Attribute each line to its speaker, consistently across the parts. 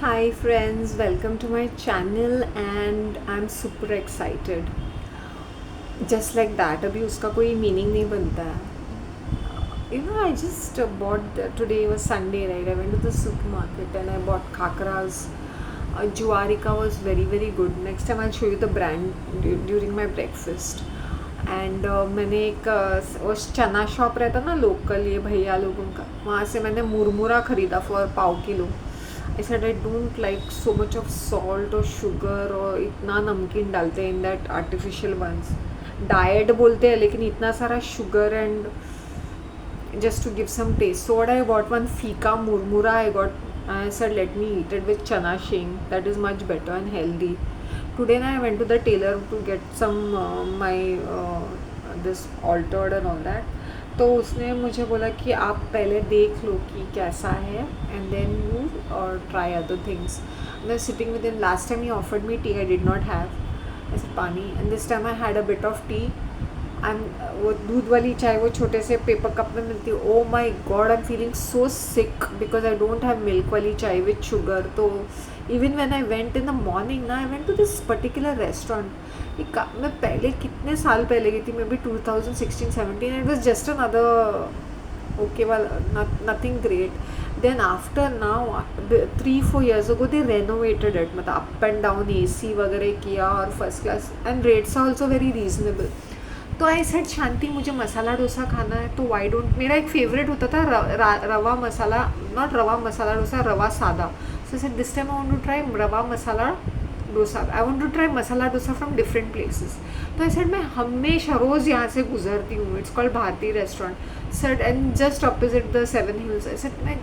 Speaker 1: Hi friends, welcome to my channel and I'm super excited. Just like that, अभी उसका कोई meaning नहीं बनता है. I just today was Sunday, right? I went to the supermarket and I bought khakras. Juarika was very very good. Next time I'll show you the brand during my breakfast. And मैंने एक वो चना shop रहता ना local ये भैया लोगों का, वहाँ से मैंने मुरमुरा ख़रीदा फॉर पाव kilo. I said I don't like so much of salt और शुगर और इतना नमकीन डालते हैं in that artificial ones. Diet बोलते हैं लेकिन इतना सारा sugar and just to give some taste. So what I got, one fika murmura I got. I said let me eat it with chana shing. That is much better and healthy. Today I went to the tailor to get some my this altered and all that. तो उसने मुझे बोला कि आप पहले देख लो कि कैसा है and then you try other things. मैं sitting with in last time ही offered me tea. I did not have ऐसे पानी and this time I had a bit of tea. वो दूध वाली चाय वो छोटे से पेपर कप में मिलती है. Oh my god, I am feeling so sick because I don't have milk वाली चाय विथ शुगर. तो even when I went in the morning ना, I went to this particular restaurant. मैं पहले कितने साल पहले गई थी, maybe 2016-17. It was just another okay, well, nothing great. Then after now 3-4 years ago they renovated it, मतलब up and down AC वगैरह किया और first class and rates are also very reasonable. तो आई सेड शांति मुझे मसाला डोसा खाना है, तो why don't, मेरा एक फेवरेट होता था रवा मसाला, नॉट रवा masala dosa, rava sada. So said this time I want to try rava masala dosa. I want to try masala dosa from different places. तो आई सेड मैं हमेशा रोज़ यहाँ से गुजरती हूँ. It's called Bharati restaurant. Said and just opposite the 7 Hills. I said मैं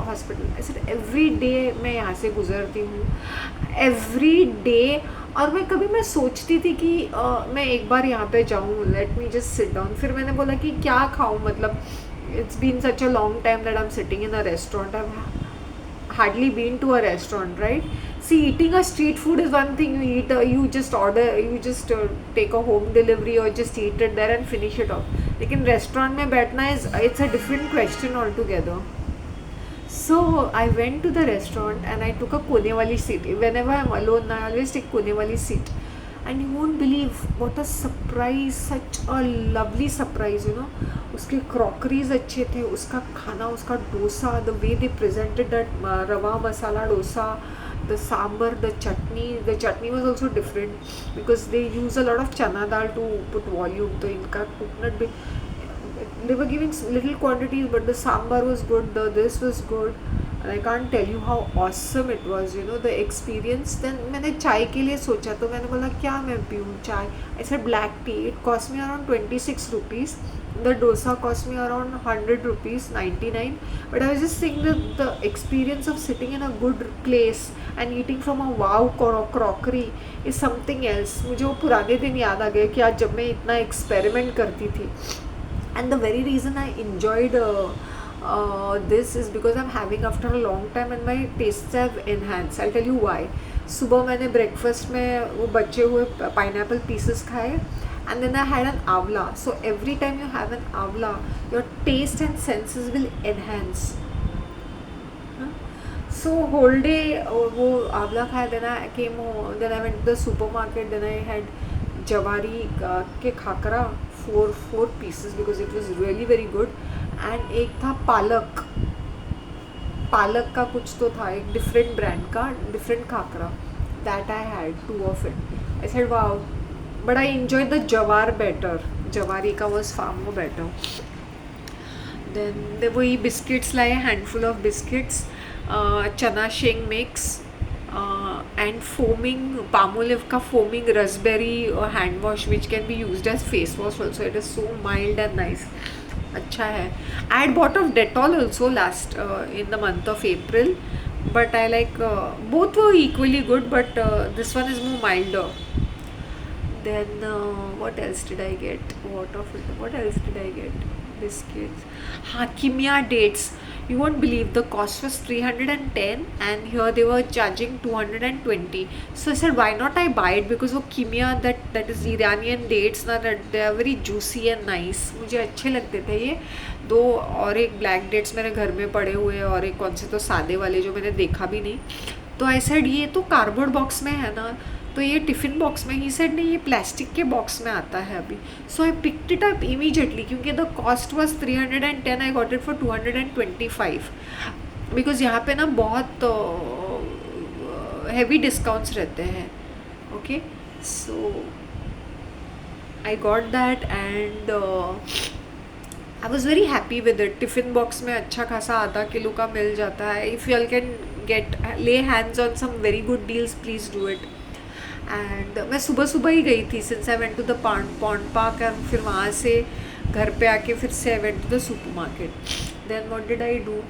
Speaker 1: hospital. I said every day मैं यहाँ से गुजरती हूँ, एवरी डे. और मैं सोचती थी कि मैं एक बार यहाँ पे जाऊँ, let me just sit down. फिर मैंने बोला कि क्या खाऊँ, मतलब it's been such a long time that I am sitting in a restaurant. I hardly been to a restaurant, right? See, eating a street food is one thing. You eat, you just order, you just take a home delivery or just eat it there and finish it off. लेकिन restaurant में बैठना is, it's a different question altogether. So I went to the restaurant and I took a कोने वाली seat. Whenever I'm alone, I always take कोने वाली seat. And you won't believe what a surprise, such a lovely surprise, उसके crockeries अच्छे थे, उसका खाना, उसका dosa, the way they presented that rava masala dosa, the sambar, the chutney was also different because they use a lot of chana dal to put volume. तो इनका coconut भी, they were giving little quantities but the sambar was good, the this was good, and I can't tell you how awesome it was, the experience. Then मैंने चाय के लिए सोचा, तो मैंने बोला क्या मैं पीऊँ चाय. I said black tea. It cost me around 26 rupees. The dosa cost me around 100 rupees, 99. But I was just saying that the experience of sitting in a good place and eating from a wow crockery is something else. मुझे वो पुराने दिन याद आ गए कि आज जब मैं इतना एक्सपेरिमेंट करती थी. And the very reason I enjoyed this is because I'm having after a long time and my tastes have enhanced. I'll tell you why. सुबह मैंने breakfast में वो बचे हुए pineapple pieces खाए and then I had an avla. So every time you have an avla, your taste and senses will enhance. So whole day वो avla खाया. Then I came home, then I went to the supermarket, then I had जवारी के khakhra, four pieces because it was really very good. and एक था पालक का कुछ तो था, एक डिफरेंट ब्रांड का different khakhra. That I had 2 of it. I said wow, but I enjoyed the jowar better. जवारी का was far more better. Then वही बिस्किट्स लाए, हैंडफुल ऑफ बिस्किट्स, चना शेंग मिक्स and foaming Palmolive का foaming raspberry hand wash which can be used as face wash also. It is so mild and nice. अच्छा है. I had bought of Dettol also last in the month of April, but I like both were equally good, but this one is more milder. Then what else did I get? What else did I get? Biscuits. Kimia dates. You won't believe, the cost was 310 and here they were charging 220. So I said why not I buy it, because वो Kimia that is Iranian dates ना, that they are very juicy and nice. मुझे अच्छे लगते थे ये दो. और एक ब्लैक डेट्स मेरे घर में पड़े हुए हैं और एक कौन से तो सादे वाले जो मैंने देखा भी नहीं. तो आई सेड ये तो कार्डबोर्ड बॉक्स में है ना, तो ये टिफ़िन बॉक्स में, ही सेड नहीं ये प्लास्टिक के बॉक्स में आता है अभी. So I picked it up immediately क्योंकि the cost was 310, I got it for 225 because यहाँ पे ना बहुत हेवी डिस्काउंट्स रहते हैं. Okay, so I got that and I was very happy with it. Tiffin box में अच्छा खासा आधा किलो का मिल जाता है. If you all can get lay hands on some very good deals, please do it. And मैं सुबह सुबह ही गई थी since I went to the pond park, और फिर वहाँ से घर पे आके फिर से I went to the supermarket. Then what did I do,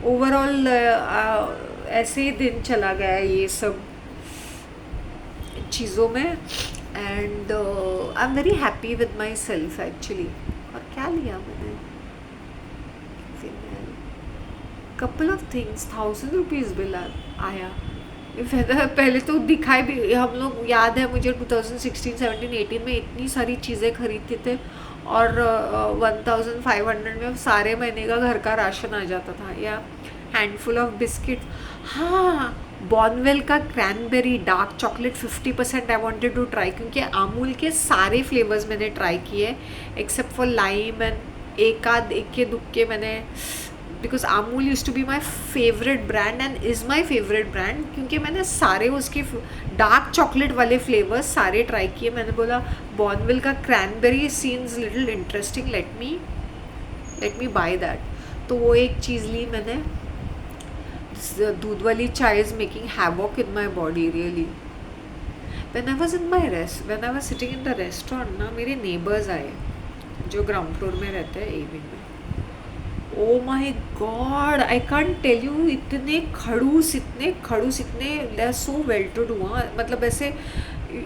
Speaker 1: overall ऐसे ही दिन चला गया ये सब चीज़ों में. And I am very happy with myself actually. और क्या लिया मैंने, couple of things, 1000 rupees bill आया. पहले तो दिखाई भी, हम लोग याद है मुझे 2016, 17, 18 में इतनी सारी चीज़ें खरीदते थे और 1500 में सारे महीने का घर का राशन आ जाता था, या हैंडफुल ऑफ बिस्किट. हाँ, बॉर्नवेल का cranberry dark chocolate 50% I wanted to try, क्योंकि अमूल के सारे फ्लेवर्स मैंने ट्राई किए एक्सेप्ट फॉर लाइम एंड एक दुक्के मैंने, because Amul use to be my favourite brand and is my favourite brand, क्योंकि मैंने सारे उसके डार्क चॉकलेट वाले फ्लेवर्स सारे ट्राई किए. मैंने बोला बॉर्नविल का cranberry seems little interesting, let me buy that. तो वो एक चीज़ ली मैंने. दूध वाली चाय is making havoc in my body really. When I was sitting in the restaurant ना, मेरे नेबर्स आए जो ग्राउंड फ्लोर में रहते हैं, इवनिंग में. Oh my god, I can't tell you, इतने खड़ूस, इतने they are so well to do. हाँ, मतलब ऐसे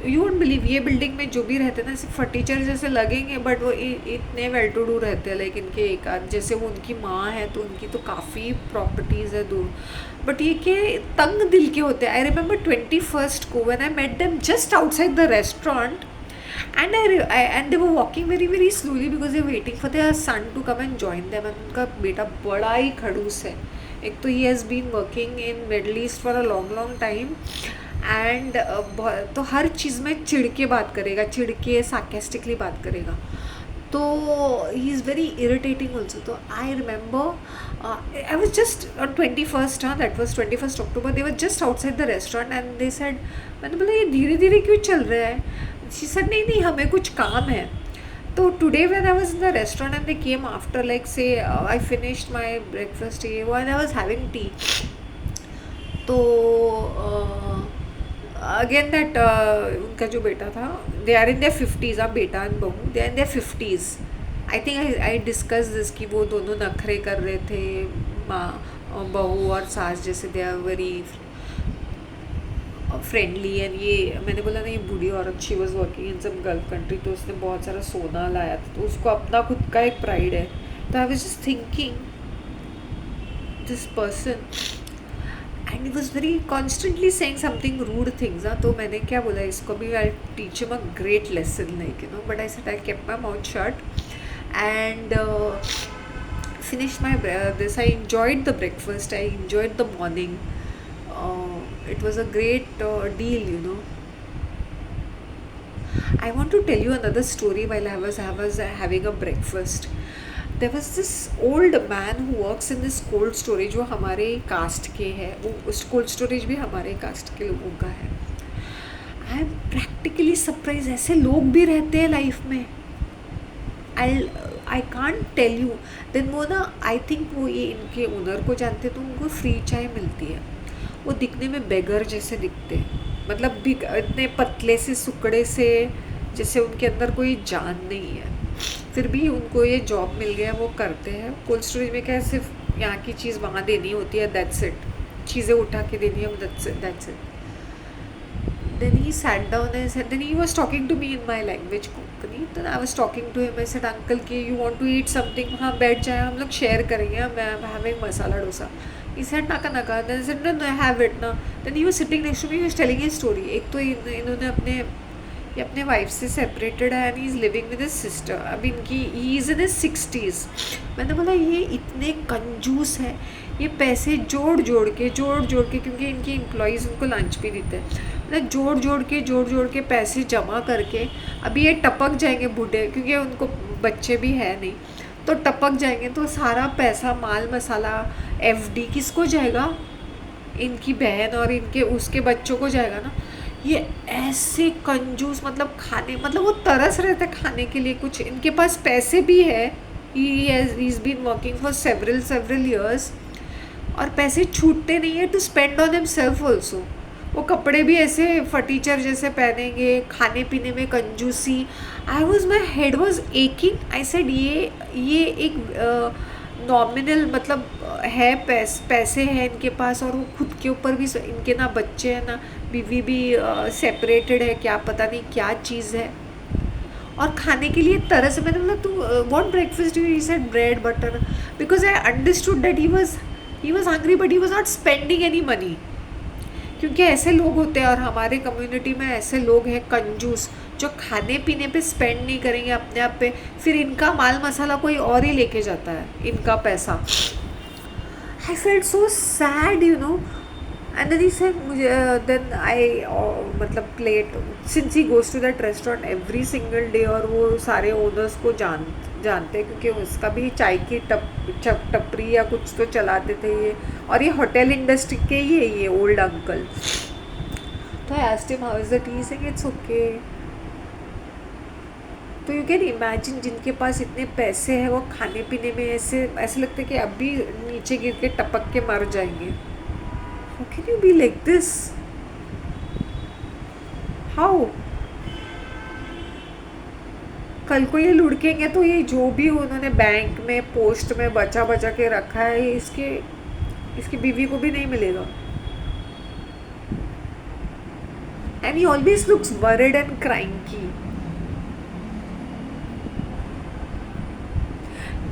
Speaker 1: यू वोंट बिलीव, ये बिल्डिंग में जो भी रहते हैं ना ऐसे फर्नीचर जैसे लगेंगे, बट वो इतने वेल टू डू रहते हैं. लाइक इनके एक आध, जैसे वो उनकी माँ है तो उनकी तो काफ़ी प्रॉपर्टीज़ है दूर, बट ये के तंग दिल के होते हैं. आई रिमेंबर 21st को when I met them just outside the restaurant, and they were walking very very slowly because they were waiting for their son to come and join them. And उनका बेटा बड़ा ही खड़ूस है. एक तो he has been working in Middle East for a long time and तो हर चीज़ में चिढ़ के बात करेगा, चिढ़ के sarcastically बात करेगा. तो he is very irritating also. तो I remember I was just on 21st, that was 21st October, they were just outside the restaurant and they said, मैंने बोला ये धीरे धीरे क्यों चल रहा है. She said नहीं हमें कुछ काम है. तो today when I was in the restaurant and they came after, like say I finished my breakfast and I was having tea. तो again that उनका जो बेटा था, they are in their 50s, बेटा and बहू, they are in their 50s. I think I discussed this कि वो दोनों नखरे कर रहे थे, माँ बहू और सास जैसे, they are very friendly. And ये मैंने बोला ना, ये बूढ़ी औरत, she was working in some Gulf country, तो उसने बहुत सारा सोना लाया था, तो उसको अपना खुद का एक प्राइड है. तो I was just thinking this person and he was very constantly saying something rude things. तो मैंने क्या बोला इसको भी, I teach him a great lesson, like you know, but I said I kept my mouth shut and finished my this. I enjoyed the breakfast, I enjoyed the morning. It was a great deal, you know. I want to tell you another story while I was having a breakfast. There was this old man who works in this cold storage, जो हमारे cast के है, वो उस cold storage भी हमारे cast के लोगों का है. आई एम प्रैक्टिकली सरप्राइज, ऐसे लोग भी रहते हैं लाइफ में. I can't tell you. Then वो ना, आई थिंक वो ये इनके ओनर को जानते, तो उनको फ्री चाय मिलती है. वो दिखने में बेगर जैसे दिखते हैं, मतलब भी इतने पतले से सुकड़े से, जैसे उनके अंदर कोई जान नहीं है. फिर भी उनको ये जॉब मिल गया, वो करते हैं. कोल्ड स्टोरेज में क्या है, सिर्फ यहाँ की चीज़ वहाँ देनी होती है, दैट्स इट. चीज़ें उठा के देनी है, that's it. Then he sat down and said, then he was talking to me in my language Konkani. Then I was talking to him. I said, uncle, you want to eat something? हाँ, बैठ जाए, हम लोग share करेंगे. I'm having masala dosa. He said, naka. Then I said, no, I have it ना. Then he was sitting next to me. He was telling his story. एक तो इन्होंने अपने वाइफ से सेपरेटेड है and he is living with his sister. अब इनकी he is in his 60s. मैंने बोला ये इतने कंजूस है, ये पैसे जोड़ जोड़ के, क्योंकि इनकी एम्प्लॉयज़ उनको लंच भी देते हैं, मतलब जोड़ जोड़ के पैसे जमा करके अभी ये टपक जाएंगे बूढ़े, क्योंकि उनको बच्चे भी है नहीं, तो टपक जाएंगे, तो सारा पैसा माल मसाला एफडी किसको जाएगा? इनकी बहन और इनके उसके बच्चों को जाएगा ना। ये ऐसे कंजूस, मतलब खाने, मतलब वो तरस रहे थे खाने के लिए, कुछ इनके पास पैसे भी है, he's been working for several years, और पैसे छूटते नहीं है to spend on himself also. वो कपड़े भी ऐसे फटीचर जैसे पहनेंगे, खाने पीने में कंजूसी। My head was aching, I said ये एक नॉमिनल, मतलब है पैसे हैं इनके पास, और वो खुद के ऊपर भी, इनके ना बच्चे हैं ना बीवी भी सेपरेटेड है, क्या पता नहीं क्या चीज़ है, और खाने के लिए तरह से। मैंने बोला तू what breakfast you, he said bread butter, because I understood that he was hungry but he was not spending any money. क्योंकि ऐसे लोग होते हैं, और हमारे कम्युनिटी में ऐसे लोग हैं कंजूस, जो खाने पीने पे स्पेंड नहीं करेंगे अपने आप पे, फिर इनका माल मसाला कोई और ही लेके जाता है, इनका पैसा। I felt so sad, you know. And then he said मुझे, देन आई मतलब plate, since he goes to that restaurant every single day, और वो सारे ओनर्स को जानते हैं, क्योंकि उसका भी चाय की टपरी या कुछ तो चलाते थे ये, और ये होटल इंडस्ट्री के ही है ये ओल्ड अंकल। तो I asked him how is the T, saying it's okay. तो यू कैन इमेजिन, जिनके पास इतने पैसे हैं वो खाने पीने में ऐसे लगता है कि अभी नीचे गिर के टपक के मर जाएंगे। How can you be like this? How? कल को ये लुढ़केंगे तो ये जो भी उन्होंने बैंक में पोस्ट में बचा के रखा है, इसकी बीवी को भी नहीं मिलेगा। And he always looks worried and cranky.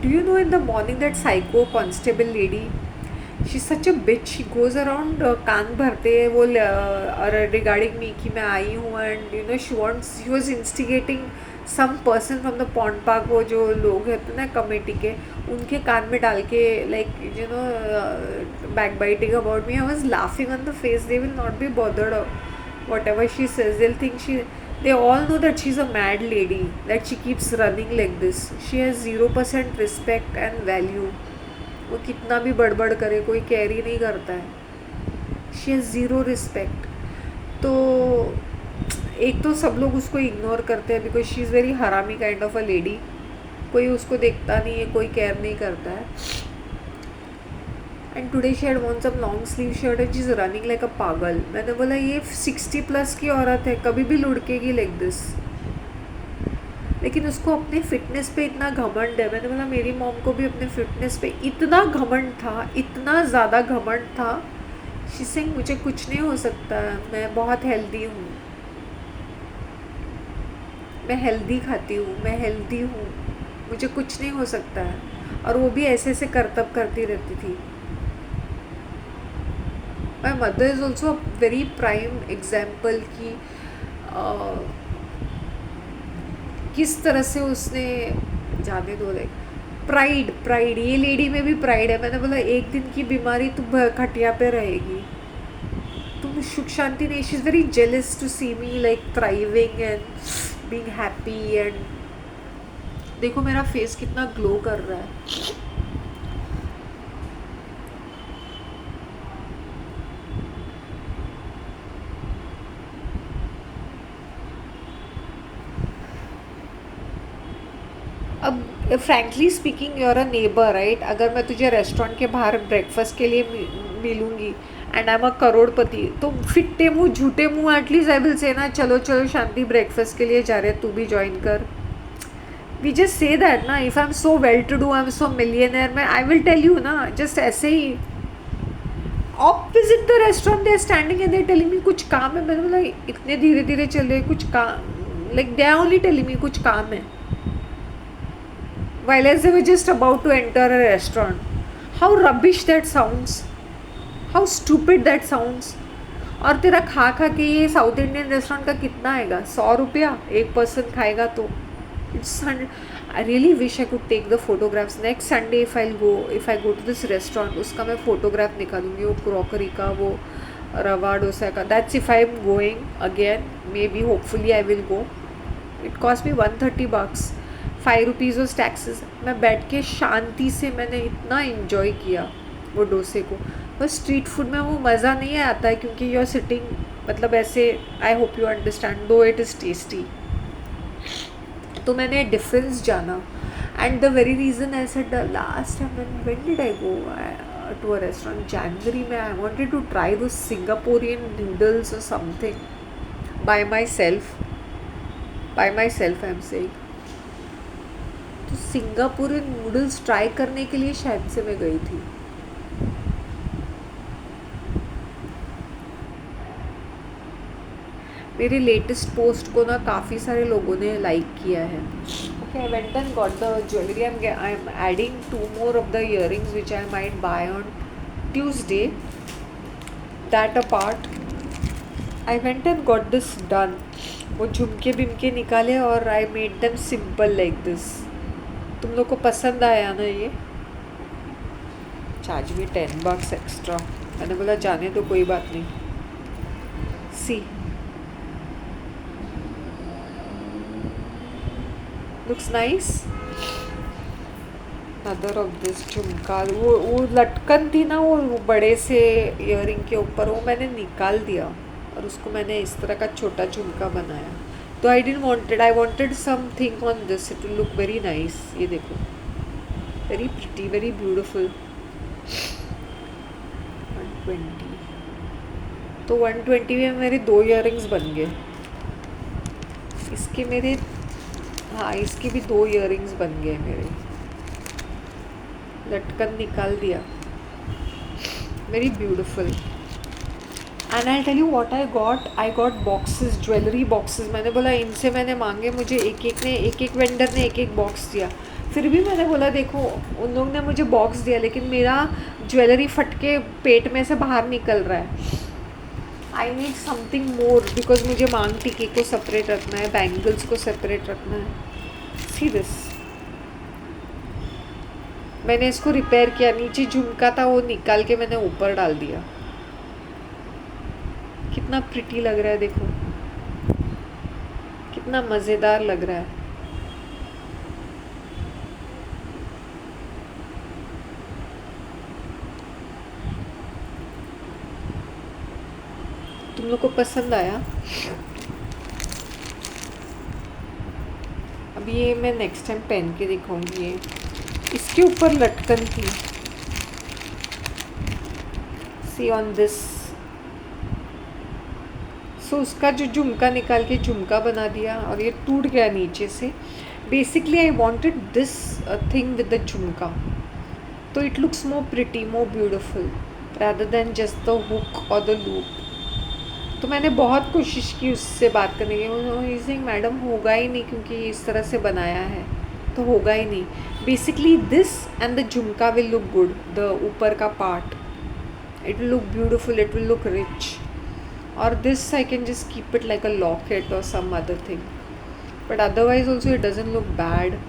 Speaker 1: Do you know in the morning that psycho constable lady, she's such a bitch. She goes around कान भरते हैं वो regarding me कि मैं आई हूँ, and you know she was instigating some person from the pond park, वो जो लोग हैं ना कमेटी के, उनके कान में डाल के like you know backbiting about me. I was laughing on the face. They will not be bothered of whatever she says. They'll think they all know that she's a mad lady, that she keeps running like this. She has 0% respect and value. वो कितना भी बड़बड़ करे कोई care ही नहीं करता है। She has zero respect. तो एक तो सब लोग उसको इग्नोर करते हैं बिकॉज शी इज़ वेरी हरामी काइंड ऑफ अ लेडी। कोई उसको देखता नहीं है, कोई केयर नहीं करता है। And today she had worn some long sleeve shirt and she is running like a पागल। मैंने बोला ये 60+ की औरत है, कभी भी लुढ़केगी लाइक दिस। लेकिन उसको अपने फिटनेस पे इतना घमंड है। मैंने बोला मेरी मॉम को भी अपने फिटनेस पे इतना घमंड था, इतना ज़्यादा घमंड था। शी सेइंग मुझे कुछ नहीं हो सकता, मैं बहुत हेल्दी हूँ, मैं हेल्दी खाती हूँ, मैं हेल्दी हूँ, मुझे कुछ नहीं हो सकता है। और वो भी ऐसे ऐसे करतब करती रहती थी। My mother is also very prime example कि किस तरह से उसने, जाने दो, लाइक प्राइड ये लेडी में भी प्राइड है। मैंने बोला एक दिन की बीमारी तुम खटिया पे रहेगी, तुम सुख शांति नहीं। She is very jealous to see me like thriving and being happy. And देखो मेरा फेस कितना ग्लो कर रहा है। अब frankly speaking you are a neighbour right. अगर मैं तुझे रेस्टोरेंट के बाहर ब्रेकफास्ट के लिए मिलूँगी एंड आई एम अ करोड़पति, तो फिट्टे मुँह झूठे मुँह एटलीस्ट आई विल से ना, चलो चलो शांति ब्रेकफास्ट के लिए जा रहे हैं, तू भी ज्वाइन कर। वी जस्ट से दैट ना, if I am so well to do, I am so millionaire, मैं आई विल टेल यू ना, जस्ट ऐसे ही opposite the restaurant they are standing and they are telling me कुछ काम है। मैंने बोला इतने धीरे धीरे चल रहे, कुछ काम, like they are only telling me कुछ काम है, while as they were just about to enter a restaurant. How rubbish that sounds, how stupid that sounds. और तेरा खा के ये साउथ इंडियन रेस्टोरेंट का कितना आएगा? 100 रुपया एक पर्सन खाएगा तो it's 100। I really wish I could take the photographs next Sunday if I go to this restaurant, उसका मैं फ़ोटोग्राफ निकालूंगी, वो क्रॉकरी का, वो रवा डोसा का. That's if I am going again, may be hopefully I will go. It cost me $130, ₹5 was taxes. मैं बैठ के शांति से मैंने इतना इन्जॉय किया वो डोसे को. बस स्ट्रीट फूड में वो मज़ा नहीं आता है क्योंकि यू आर सिटिंग, मतलब ऐसे. I hope you understand, though it is tasty. तो मैंने डिफरेंस जाना. And the very reason I said the last time when did I go to a restaurant, जनवरी में. I wanted to try two Singaporean noodles और something by myself I am saying. तो Singaporean noodles try करने के लिए शायद से मैं गई थी. मेरे लेटेस्ट पोस्ट को ना काफ़ी सारे लोगों ने लाइक किया है. Okay, I went and got the jewellery. I am adding 2 more of the earrings which I might buy on Tuesday. That apart, I went and got this done. वो झुमके बिमके निकाले और I made them simple like this. तुम लोग को पसंद आया ना ये? Charge me $10 extra. मैंने बोला जाने तो कोई बात नहीं. See, looks nice. Other of this झुमका, वो लटकन थी ना वो बड़े से ईयरिंग के ऊपर, वो मैंने निकाल दिया और उसको मैंने इस तरह का छोटा झुमका बनाया. तो I wanted something on this, it will look very nice. ये देखो, वेरी प्रिटी, वेरी ब्यूटिफुल. 120. तो 120 में मेरे 2 ईयरिंग्स बन गए. इसके मेरे, हाँ, इसके भी 2 ईयरिंग्स बन गए मेरे. लटकन निकाल दिया. Very beautiful. And I tell you what I got boxes, jewellery boxes. मैंने बोला इनसे मैंने मांगे, मुझे एक वेंडर ने एक बॉक्स दिया. फिर भी मैंने बोला देखो, उन लोग ने मुझे बॉक्स दिया लेकिन मेरा ज्वेलरी फट के पेट में से बाहर निकल रहा है. I need something more because मुझे मांग टीके को सेपरेट रखना है, बैंगल्स को सेपरेट रखना है. सी दिस, मैंने इसको रिपेयर किया. नीचे झुमका था वो निकाल के मैंने ऊपर डाल दिया. कितना प्रिटी लग रहा है देखो, कितना मज़ेदार लग रहा है. तुम लोग को पसंद आया? अब ये मैं नेक्स्ट टाइम पहन के दिखाऊंगी. ये इसके ऊपर लटकन थी. सी ऑन दिस. सो उसका जो झुमका निकाल के झुमका बना दिया और ये टूट गया नीचे से. Basically I wanted this thing with the झुमका, तो it looks more pretty, more beautiful rather than just the hook और द लूप. तो मैंने बहुत कोशिश की उससे बात करने की. सिंह मैडम होगा ही नहीं क्योंकि इस तरह से बनाया है, तो होगा ही नहीं. बेसिकली दिस एंड द झुमका विल लुक गुड. द ऊपर का part, it will look beautiful, it will look rich. और this I can just keep it like a locket और some other thing, but otherwise also it doesn't look bad.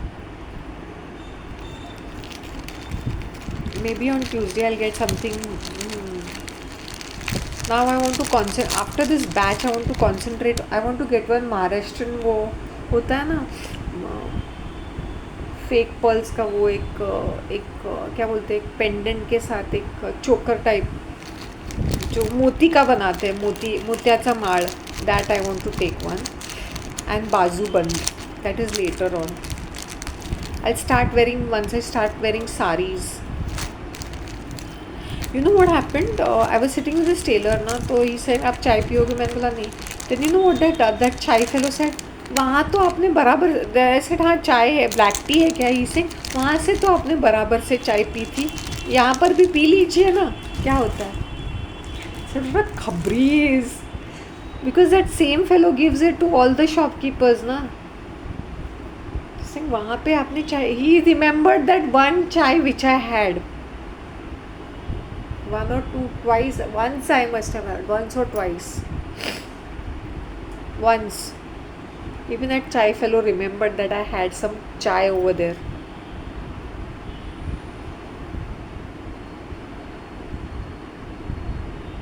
Speaker 1: Maybe on Tuesday I'll get something. Now I want to concentrate. After this batch I want to concentrate. I want to get one Maharashtrian, वो होता है ना fake pearls का, वो एक क्या बोलते हैं, एक पेंडेंट के साथ एक चोकर टाइप जो मोती का बनाते हैं, मोत्याचा माळ. That I want to take one. And बाजूबंद, that is later on. I start wearing, once I start wearing saris. You know what happened? I was sitting with this tailor ना, तो he said आप चाय पियोगे? मैंने बोला नहीं. Then you know what that chai fellow said? वहाँ तो आपने बराबर, I said हाँ चाय है, ब्लैक टी है क्या? He said वहाँ से तो आपने बराबर से चाय पी थी, यहाँ पर भी पी लीजिए ना, क्या होता है? So what खबरीज, because that same fellow gives it to all the shopkeepers ना. वहाँ पे आपने चाय, he remembered that one chai which I had. One or two, twice, once I must have had, once or twice. Once. Even that chai fellow remembered that I had some chai over there.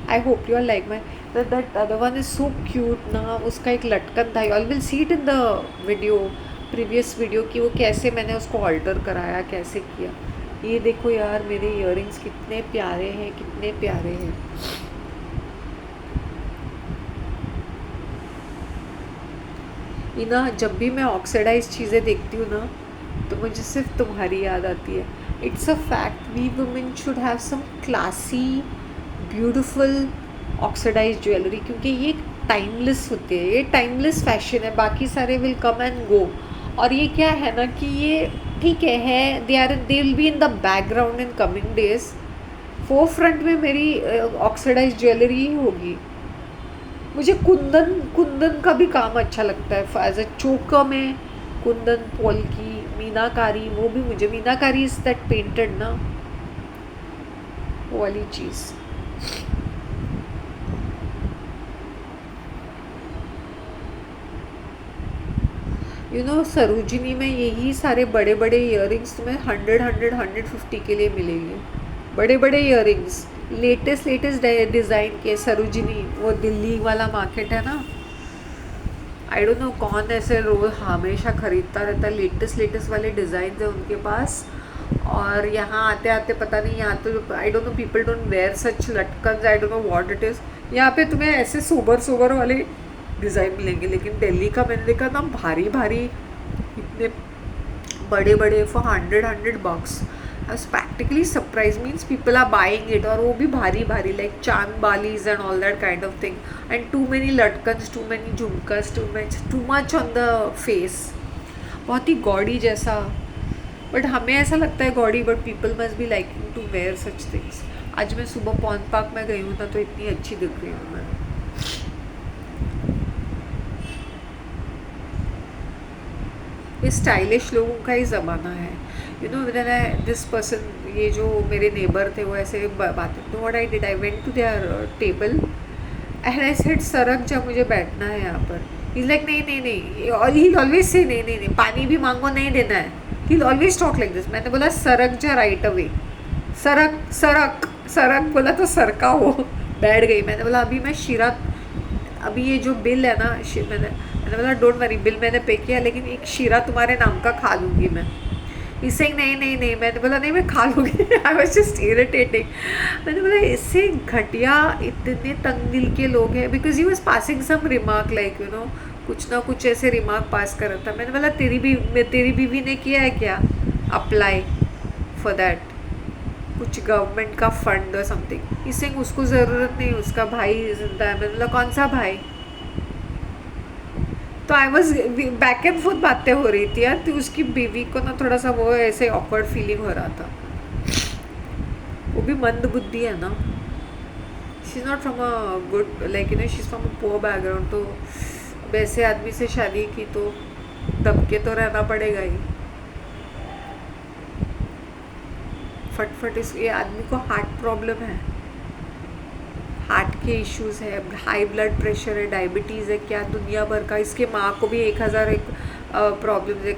Speaker 1: I hope you all like my that other one is so cute ना. उसका एक लटकन था. You all will see it in the video, previous video कि वो कैसे मैंने उसको alter कराया, कैसे किया. ये देखो यार मेरे earrings कितने प्यारे हैं, कितने प्यारे हैं. ये ना जब भी मैं ऑक्सीडाइज चीज़ें देखती हूँ ना तो मुझे सिर्फ तुम्हारी याद आती है. It's a fact we women should have some classy beautiful oxidise jewellery, क्योंकि ये टाइमलेस होते हैं. ये टाइमलेस फैशन है. बाकी सारे विल कम एंड गो. और ये क्या है ना कि ये ठीक है they will be in the background in coming days. Four front में मेरी ऑक्सीडाइज ज्वेलरी ही होगी. मुझे कुंदन कुंदन का भी काम अच्छा लगता है. एज अ चोकर में कुंदन पोल की मीनाकारी, वो भी मुझे मीनाकारी इज दैट पेंटेड ना, वो वाली चीज़. यू नो सरोजिनी में यही सारे बड़े बड़े ईयरिंग्स तुम्हें 100 के लिए मिलेंगे. बड़े बड़े ईयरिंग्स लेटेस्ट डिज़ाइन के. सरोजिनी वो दिल्ली वाला मार्केट है ना. आई डोंट नो कौन ऐसे रोज हमेशा ख़रीदता रहता है. लेटेस्ट वाले डिज़ाइन है उनके पास. और यहाँ आते आते पता नहीं, यहाँ तो I don't know people don't wear such लटकन. I don't know what it is. यहाँ पे तुम्हें ऐसे सोबर वाले डिज़ाइन मिलेंगे. लेकिन दिल्ली का मैंने देखा ना भारी भारी इतने बड़े बड़े for 100 bucks. I was practically surprised. Means people are buying it. और वो भी भारी भारी like चांद बालीज and all that kind of thing. And too many लटकन्स, too many झुमकास, too much on the face. बहुत ही गॉडी जैसा. बट हमें ऐसा लगता है gaudy, but people must be liking to wear such things. आज मैं सुबह पॉन्ड पार्क में गई हूँ ना तो इतनी अच्छी दिख रही हूँ मैं. ये स्टाइलिश लोगों का ही ज़माना है. यू नो दिस पर्सन, ये जो मेरे नेबर थे वो ऐसे बात. तो what I did, I went to their table and I said सरक जा, मुझे बैठना है यहाँ पर. ही लाइक नहीं. और ही ऑलवेज से नहीं पानी भी मांगो नहीं देना है. ही ऑलवेज टॉक लाइक दिस. मैंने बोला सरक जा राइट अवे. सरक बोला तो सरका हो. बैठ गई. मैंने बोला अभी मैं शीरा, अभी ये जो बिल है ना, मैंने बोला डोंट वरी, बिल मैंने पे किया लेकिन एक शीरा तुम्हारे नाम का खा लूँगी मैं. इस सेइंग नहीं. मैंने बोला नहीं मैं खा लूँगी. आई वाज जस्ट इरिटेटिंग. मैंने बोला इससे घटिया इतने तंग दिल के लोग हैं. Because he was passing some remark like you know कुछ ना कुछ ऐसे रिमार्क पास कर रहा था. मैंने बोला तेरी बीवी ने किया है क्या अप्लाई फॉर दैट, कुछ गवर्नमेंट का फंड और समथिंग. इस सेइंग उसको ज़रूरत नहीं, उसका भाई जिंदा है. मैंने बोला कौन सा भाई. तो I was back and fourth बातें हो रही थी यार. तो उसकी बीवी को ना थोड़ा सा वो ऐसे ऑकवर्ड फीलिंग हो रहा था. वो भी मंद बुद्धि है ना. She is not from a good like you no she is from a poor background. तो वैसे आदमी से शादी की तो दब के तो रहना पड़ेगा ही. फटफट ये आदमी को हार्ट प्रॉब्लम है, हार्ट के इश्यूज है, हाई ब्लड प्रेशर है, डायबिटीज़ है, क्या दुनिया भर का. इसके माँ को भी 1001 प्रॉब्लम्स है.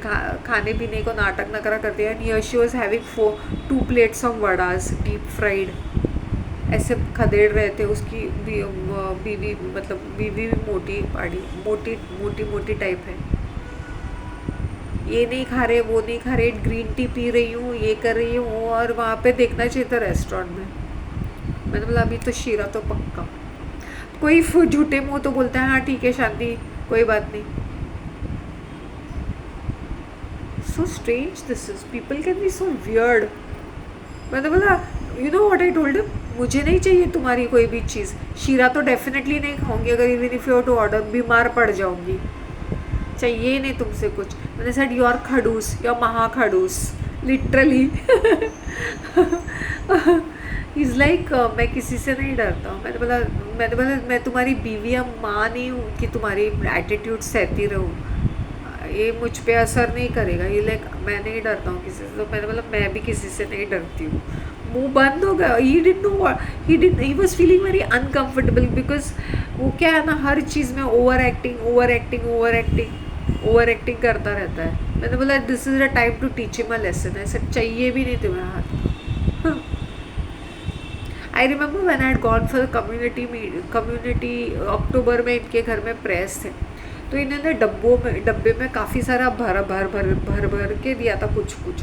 Speaker 1: खाने पीने को नाटक न करा करते हैं. Near she was having 2 plates of vadas deep fried. ऐसे खदेड़ रहे थे. उसकी बीवी मतलब बीवी भी मोटी पाड़ी, मोटी टाइप है. ये नहीं खा रहे, वो नहीं खा रहे, ग्रीन टी पी रही हूँ, ये कर रही हूँ. और वहाँ पे देखना चाहिए था रेस्टोरेंट में. मैंने बोला अभी तो शीरा तो पक्का. कोई झूठे मुँह तो बोलता है हाँ ठीक है शांति कोई बात नहीं. So strange this is. People can be so weird. मैंने बोला you know what I told him, मुझे नहीं चाहिए तुम्हारी कोई भी चीज़. शीरा तो डेफिनेटली नहीं खाऊंगी. अगर even if you to order बीमार पड़ जाऊंगी. चाहिए नहीं तुमसे कुछ. मैंने सेड यू आर खड़ूस, यू आर महा खड़ूस लिटरली. इज़ लाइक मैं किसी से नहीं डरता हूँ. मैंने बोला मैं तुम्हारी बीवी या माँ नहीं हूँ कि तुम्हारी एटीट्यूड सहती रहूँ. ये मुझ पे असर नहीं करेगा. ये लाइक मैं नहीं डरता हूँ किसी से. तो मैंने बोला मैं भी किसी से नहीं डरती हूँ. मुंह बंद हो गया. He was feeling very uncomfortable because वो क्या है ना हर चीज़ में ओवर एक्टिंग. ओवर एक्टिंग करता रहता है। मैंने बोला this is a time to teach him a lesson, ऐसे चाहिए भी नहीं तुम्हें हाथ। I remember when I had gone for community अक्टूबर में इनके घर में प्रेस थे, तो इन्होंने डब्बे में काफ़ी सारा भर के दिया था कुछ कुछ।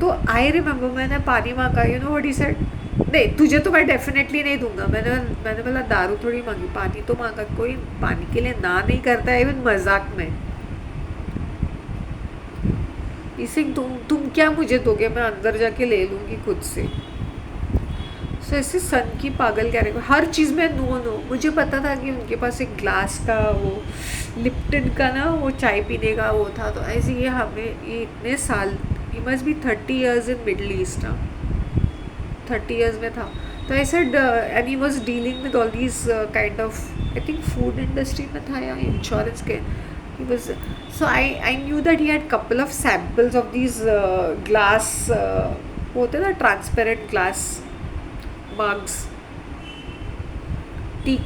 Speaker 1: तो आई रिमेंबर मैंने पानी मांगा, you know what he said, नहीं तुझे तो मैं डेफिनेटली नहीं दूंगा। मैंने बोला दारू थोड़ी मांगी, पानी तो मांगा। कोई पानी के लिए ना नहीं करता है इवन मजाक में। इसे तुम क्या मुझे दोगे, मैं अंदर जाके ले लूँगी खुद से। सो ऐसे सन की पागल कह रहे, हर चीज़ में नो नो। मुझे पता था कि उनके पास एक ग्लास का वो लिप्टन का ना वो चाय पीने का वो था, तो ऐसे ये इतने साल, ही must B 30 years in middle east ना, 30 ईयर्स में था। तो I said and he was dealing with all these kind of, I think food industry में था या इंश्योरेंस के। he was so I knew that he had couple of samples of these glass होते ना transparent glass mugs, T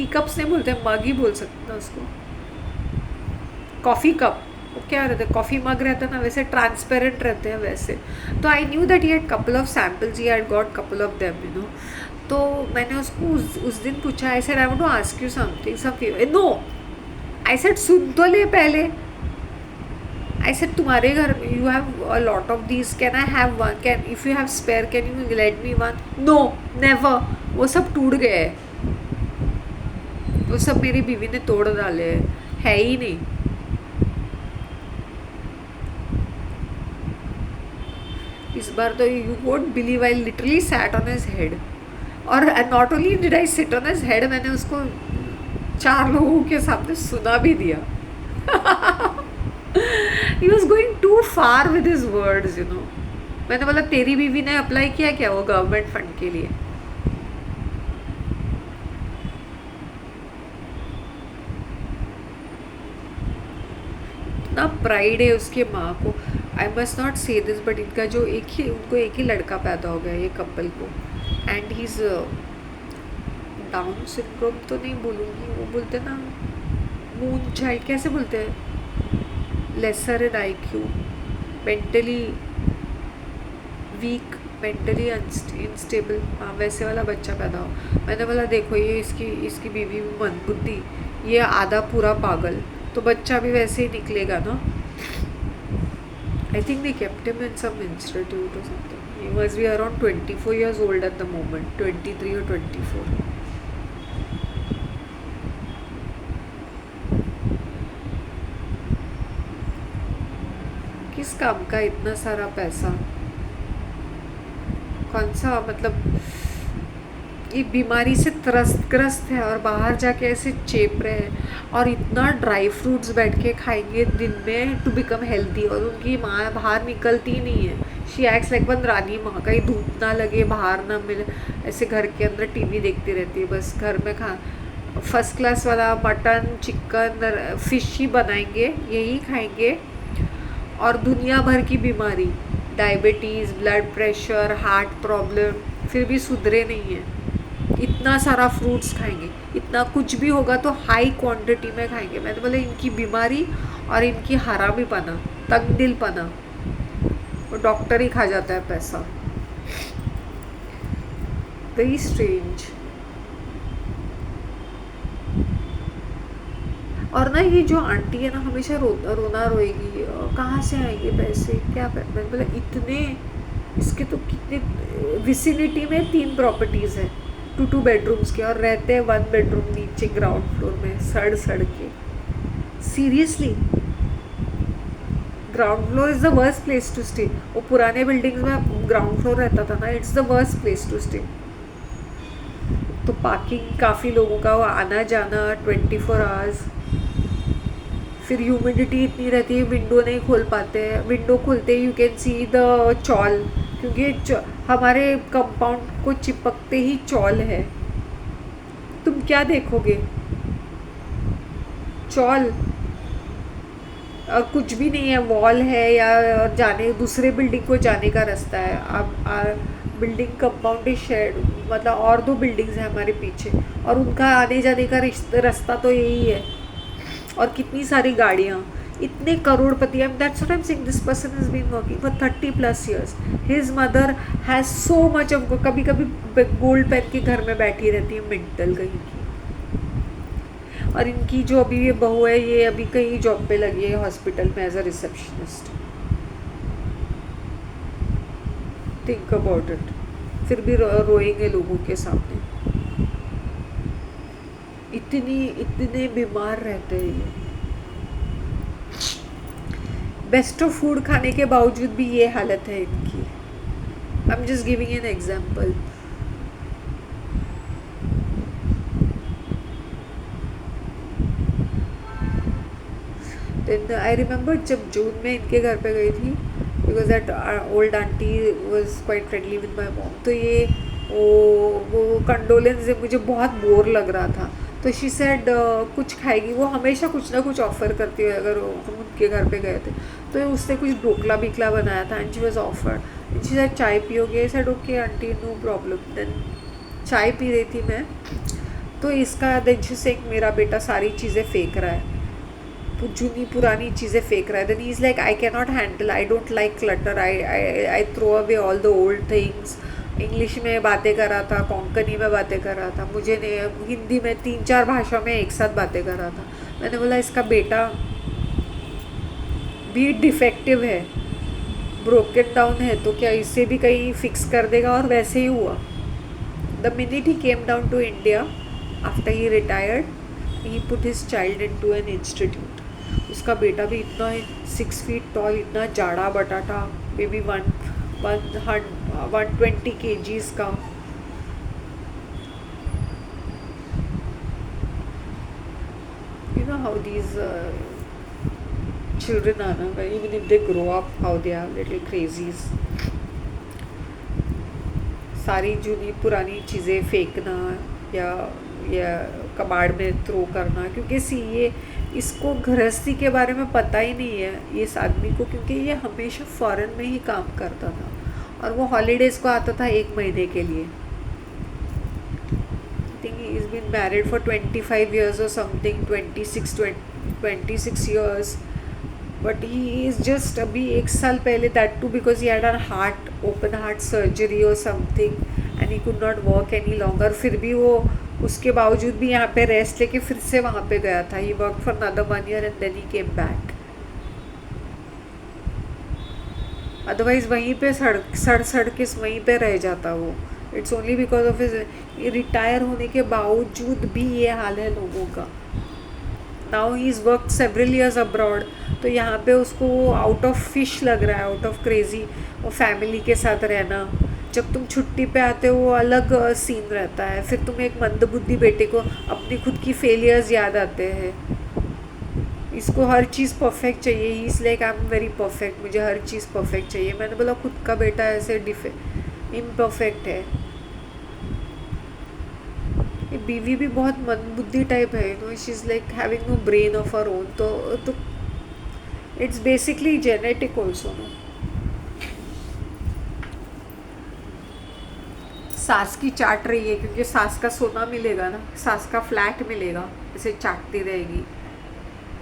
Speaker 1: cups नहीं बोलते, मग ही बोल सकते ना उसको, कॉफ़ी कप, वो क्या रहता है, कॉफ़ी मग रहता है ना वैसे ट्रांसपेरेंट रहते हैं वैसे। तो I knew that he had couple of samples, he had got couple of them, you know. तो मैंने उसको उस दिन पूछा, I said I want to ask you something, no I said सुन तो ले पहले। आई सेड तुम्हारे घर में you have a lot of these, can I have one, can if you have spare can you let me one. No never, वो सब टूट गए, वो सब मेरी बीवी ने तोड़ डाले, है ही नहीं। इस बार तो you won't believe I literally sat on his head, और not only did I sit on his head, मैंने उसको 4 लोगों के सामने सुना भी दिया। He was going too far with his words, you know. मैंने बोला तेरी बीवी ने अप्लाई किया क्या वो गवर्नमेंट फंड के लिए? इतना प्राइड है उसके माँ को। आई मस्ट नॉट से दिस, बट इनका जो उनको एक ही लड़का पैदा हो गया ये कपल को, and he is down syndrome तो नहीं बोलूँगी, वो बोलते ना मून चाइल्ड, कैसे बोलते हैं, लेसर इन IQ, mentally weak, mentally unstable, हाँ वैसे वाला बच्चा पैदा हो। मैंने बोला देखो ये इसकी बीवी मंदबुद्धि, ये आधा पूरा पागल, तो बच्चा भी वैसे ही निकलेगा ना। I think they kept him in some institute और something, he must be around 24 years old at the moment, 23 or 24। किस काम का इतना सारा पैसा, कौन सा मतलब, ये बीमारी से त्रस्तग्रस्त है और बाहर जाके ऐसे चेप रहे हैं, और इतना ड्राई फ्रूट्स बैठ के खाएंगे दिन में टू बिकम हेल्दी, और उनकी माँ बाहर निकलती नहीं है, शी एक्ट्स लाइक वन रानी माँ, कहीं धूप ना लगे, बाहर ना मिले, ऐसे घर के अंदर टीवी देखती रहती है, बस घर में फर्स्ट क्लास वाला मटन चिकन फिश ही बनाएंगे, यही खाएंगे, और दुनिया भर की बीमारी, diabetes, blood pressure, heart problem, फिर भी सुधरे नहीं हैं। इतना सारा फ्रूट्स खाएंगे, इतना कुछ भी होगा तो हाई क्वांटिटी में खाएंगे। मैंने बोला इनकी बीमारी और इनकी हरामीपना, तंग दिलपना, वो डॉक्टर ही खा जाता है पैसा। Very strange. और ना ये जो आंटी है ना हमेशा रोना रोएगी, कहाँ से आएंगे पैसे, क्या मैंने बोला इतने, इसके तो कितने विसिनिटी में 3 प्रॉपर्टीज़ है, 2 बेडरूम्स के, और रहते हैं 1 बेडरूम नीचे ग्राउंड फ्लोर में सड़ के। Seriously ground floor is the worst place to stay. वो पुराने बिल्डिंग्स में ग्राउंड फ्लोर रहता था ना, it's the worst place to stay. तो पार्किंग काफ़ी लोगों का, वो आना जाना 24 आवर्स, फिर ह्यूमिडिटी इतनी रहती है, विंडो नहीं खोल पाते हैं, विंडो खोलते you can see the chawl, क्योंकि हमारे कंपाउंड को चिपकते ही चॉल है, तुम क्या देखोगे, चॉल, कुछ भी नहीं है, वॉल है या जाने दूसरे बिल्डिंग को जाने का रास्ता है। अब बिल्डिंग कंपाउंड इज शेड, मतलब और 2 बिल्डिंग्स हैं हमारे पीछे, और उनका आने जाने का रास्ता तो यही है, और कितनी सारी गाड़ियाँ, इतने करोड़पति, I am that's what I am saying, this person has been working for 30+ years. His mother has so much of, कभी कभी गोल्ड पहन के घर में बैठी रहती है, मेंटल कहीं की. और इनकी जो अभी ये बहू है, ये अभी कहीं जॉब पे लगी है हॉस्पिटल में as a receptionist. Think about it. फिर भी रोएंगे लोगों के सामने. इतने बीमार रहते हैं ये. बेस्ट ऑफ फूड खाने के बावजूद भी ये हालत है इनकी. I am just giving an example. Then I remember जब जून में इनके घर पे गई थी, because that old aunty was quite friendly with my mom. तो ये वो कंडोलेंस मुझे बहुत बोर लग रहा था. तो शी सेड कुछ खाएगी. वो हमेशा कुछ ना कुछ ऑफ़र करती है अगर हम उनके घर पे गए थे. तो उसने कुछ ढोकला बिकला बनाया था and she was offered. She said चाय पियोगे? I said okay aunty, no problem. Then चाय पी रही थी मैं, तो इसका देन शी से मेरा बेटा सारी चीज़ें फेंक रहा है, जूनी पुरानी चीज़ें फेंक रहा है. Then he is like I can not handle, I don't like clutter, I throw away all the old things. English में बातें कर रहा था, कोंकणी में बातें कर रहा था, मुझे नहीं, हिंदी में 3-4 भाषा में एक साथ बातें कर रहा था. मैंने बोला इसका बेटा भी डिफेक्टिव है, ब्रोकन डाउन है, तो क्या इसे भी कहीं फिक्स कर देगा. और वैसे ही हुआ. The minute he came down to India after he retired, he put his child into an institute. उसका बेटा भी इतना 6 feet टॉल, इतना जाड़ा बटाटा, मे बी 120 kgs का. You know how these children are, na? Even if they grow up, how they are little crazies. सारी जूनी पुरानी चीज़ें फेंकना या कबाड़ में थ्रो करना. क्योंकि ये इसको गृहस्थी के बारे में पता ही नहीं है इस आदमी को, क्योंकि ये हमेशा फॉरेन में ही काम करता था और वो हॉलीडेज़ को आता था 1 महीने के लिए. I think he is been married for 25 years और something, 26 years. But he is just अभी 1 साल पहले, that too because he had a open heart surgery और something and he could not work any longer. फिर भी वो उसके बावजूद भी यहाँ पे रेस्ट लेके फिर से वहाँ पे गया था. He work for another 1 year and then he came back. Otherwise वहीं पे सड़ के वहीं पे रह जाता वो. It's only because of his, retire होने के बावजूद भी ये हाल है लोगों का. Now he is work several years abroad. तो यहाँ पे उसको आउट ऑफ फिश लग रहा है, आउट ऑफ क्रेजी. और फैमिली के साथ रहना, जब तुम छुट्टी पे आते हो वो अलग सीन रहता है. फिर तुम एक मंदबुद्धि बेटे को अपनी खुद की फेलियर्स याद आते हैं. इसको हर चीज़ परफेक्ट चाहिए. ही is like I am very perfect, मुझे हर चीज़ परफेक्ट चाहिए. मैंने बोला खुद का बेटा ऐसे इम्परफेक्ट है. ये बीवी भी बहुत मंदबुद्धि टाइप है. No, she is like having no brain of her own. तो it's basically genetic also. No, सास की चाट रही है क्योंकि सास का सोना मिलेगा ना, सास का फ्लैट मिलेगा, इसे चाटती रहेगी.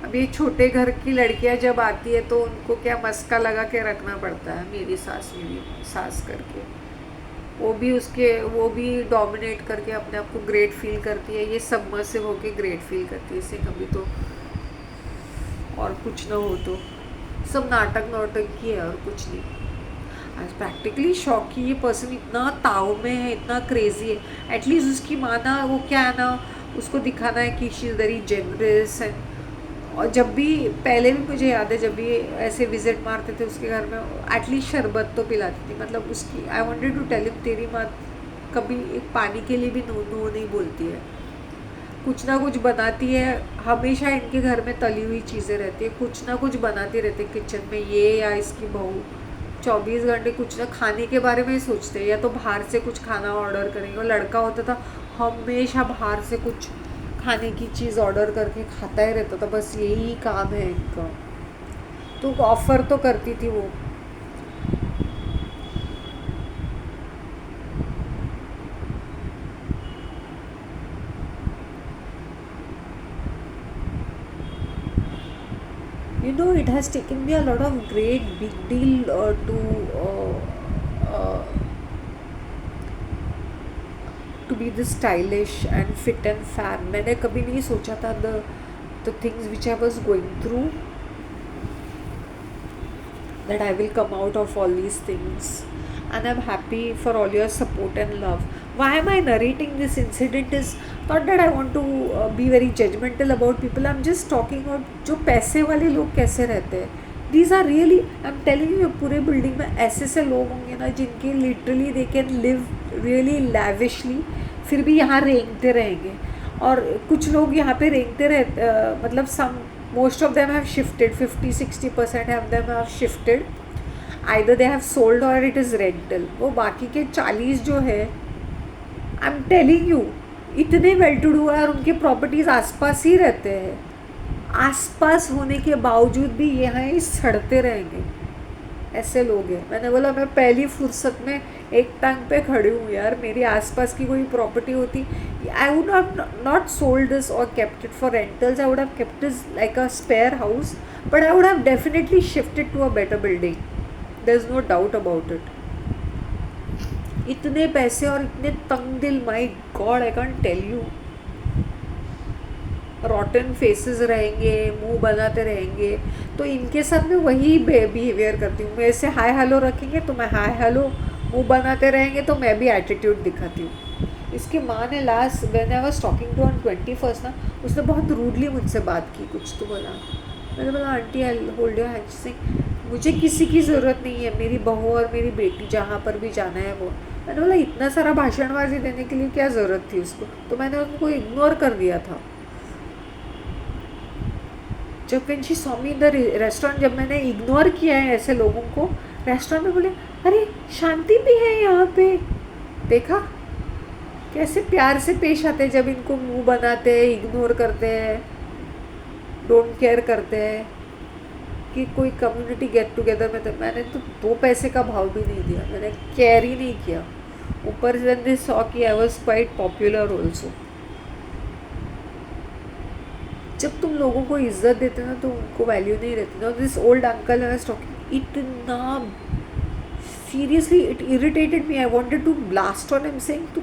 Speaker 1: अब ये छोटे घर की लड़कियां जब आती है तो उनको क्या मस्का लगा के रखना पड़ता है. मेरी सास करके वो भी डोमिनेट करके अपने आप को ग्रेट फील करती है. ये सबमर्सिव होके ग्रेट फील करती है. इसे कभी तो और कुछ ना हो तो सब नाटक की है और कुछ नहीं. आई वाज प्रैक्टिकली शॉक कि ये पर्सन इतना ताव में है, इतना क्रेजी है. एटलीस्ट उसकी माँ ना, वो क्या है ना, उसको दिखाना है कि she is very generous. And और जब भी पहले भी मुझे याद है, जब भी ऐसे विजिट मारते थे उसके घर में, एटलीस्ट शरबत तो पिलाती थी. मतलब उसकी, I wanted to tell him, तेरी माँ कभी एक पानी के लिए भी नो नहीं बोलती है. कुछ ना कुछ बनाती है. हमेशा इनके घर में तली हुई चीज़ें रहती है, कुछ ना कुछ बनाती रहती है किचन में. ये या इसकी बहू 24 घंटे कुछ ना खाने के बारे में ही सोचते हैं, या तो बाहर से कुछ खाना ऑर्डर करेंगे. और लड़का होता था हमेशा बाहर से कुछ खाने की चीज़ ऑर्डर करके खाता ही रहता था. बस यही काम है इनका. तो ऑफ़र तो करती थी वो. You know, it has taken me a lot of great big deal uh, to be this stylish and fit and fab. मैंने कभी नहीं सोचा था the things which I was going through, that I will come out of all these things. And I'm happy for all your support and love. Why am I narrating this incident is not that I want to be very judgmental about people. I'm just talking about जो पैसे वाले लोग कैसे रहते हैं. These are really, I'm telling you, पूरे building में ऐसे से लोग होंगे ना जिनके literally they can live really lavishly, फिर भी यहाँ रेंगते रहेंगे. और कुछ लोग यहाँ पे रेंगते रहते, मतलब most of them have shifted, 50-60% of them have shifted. Either they have sold or it is rental. वो बाकी के 40 जो है, I'm telling you, इतने वेल टू डू है और उनके प्रॉपर्टीज आसपास ही रहते हैं. आसपास होने के बावजूद भी यहाँ ही सड़ते रहेंगे. ऐसे लोग हैं. मैंने बोला मैं पहली फुर्सत में एक टांग पे खड़ी हूँ यार. मेरी आसपास की कोई प्रॉपर्टी होती, I would have not sold this और kept it for rentals. I would have kept this like a spare house, but I would have definitely shifted to a better building. There is no doubt about it. इतने पैसे और इतने तंग दिल, my god, I can't tell you. Rotten faces रहेंगे, मुंह बनाते रहेंगे, तो इनके साथ मैं वही बिहेवियर करती हूँ. मेरे से हाय हेलो रखेंगे तो मैं हाय हेलो, मुंह बनाते रहेंगे तो मैं भी एटीट्यूड दिखाती हूँ. इसकी माँ ने last when I was talking to on 21st ना, उसने बहुत रूडली मुझसे बात की. कुछ तो बोला. मैंने बोला aunty I hold your hand. से मुझे किसी की ज़रूरत नहीं है. मेरी बहू और मेरी बेटी जहाँ पर भी जाना है वो. मैंने बोला इतना सारा भाषणबाजी देने के लिए क्या ज़रूरत थी उसको. तो मैंने उनको इग्नोर कर दिया था. जब when she saw me in the restaurant, जब मैंने इग्नोर किया है ऐसे लोगों को रेस्टोरेंट में, बोले अरे शांति भी है यहाँ पे. देखा कैसे प्यार से पेश आते हैं जब इनको मुंह बनाते हैं, इग्नोर करते हैं, डोंट केयर करते हैं. कि कोई कम्युनिटी गेट टुगेदर में, तो मैंने तो 2 पैसे का भाव भी नहीं दिया. मैंने केयर ही नहीं किया. ऊपर से दे सॉ कि I was quite popular also. जब तुम लोगों को इज्जत देते ना तो उनको वैल्यू नहीं रहती ना. This old uncle I was talking, इतना seriously it irritated me. I wanted to blast on him saying तू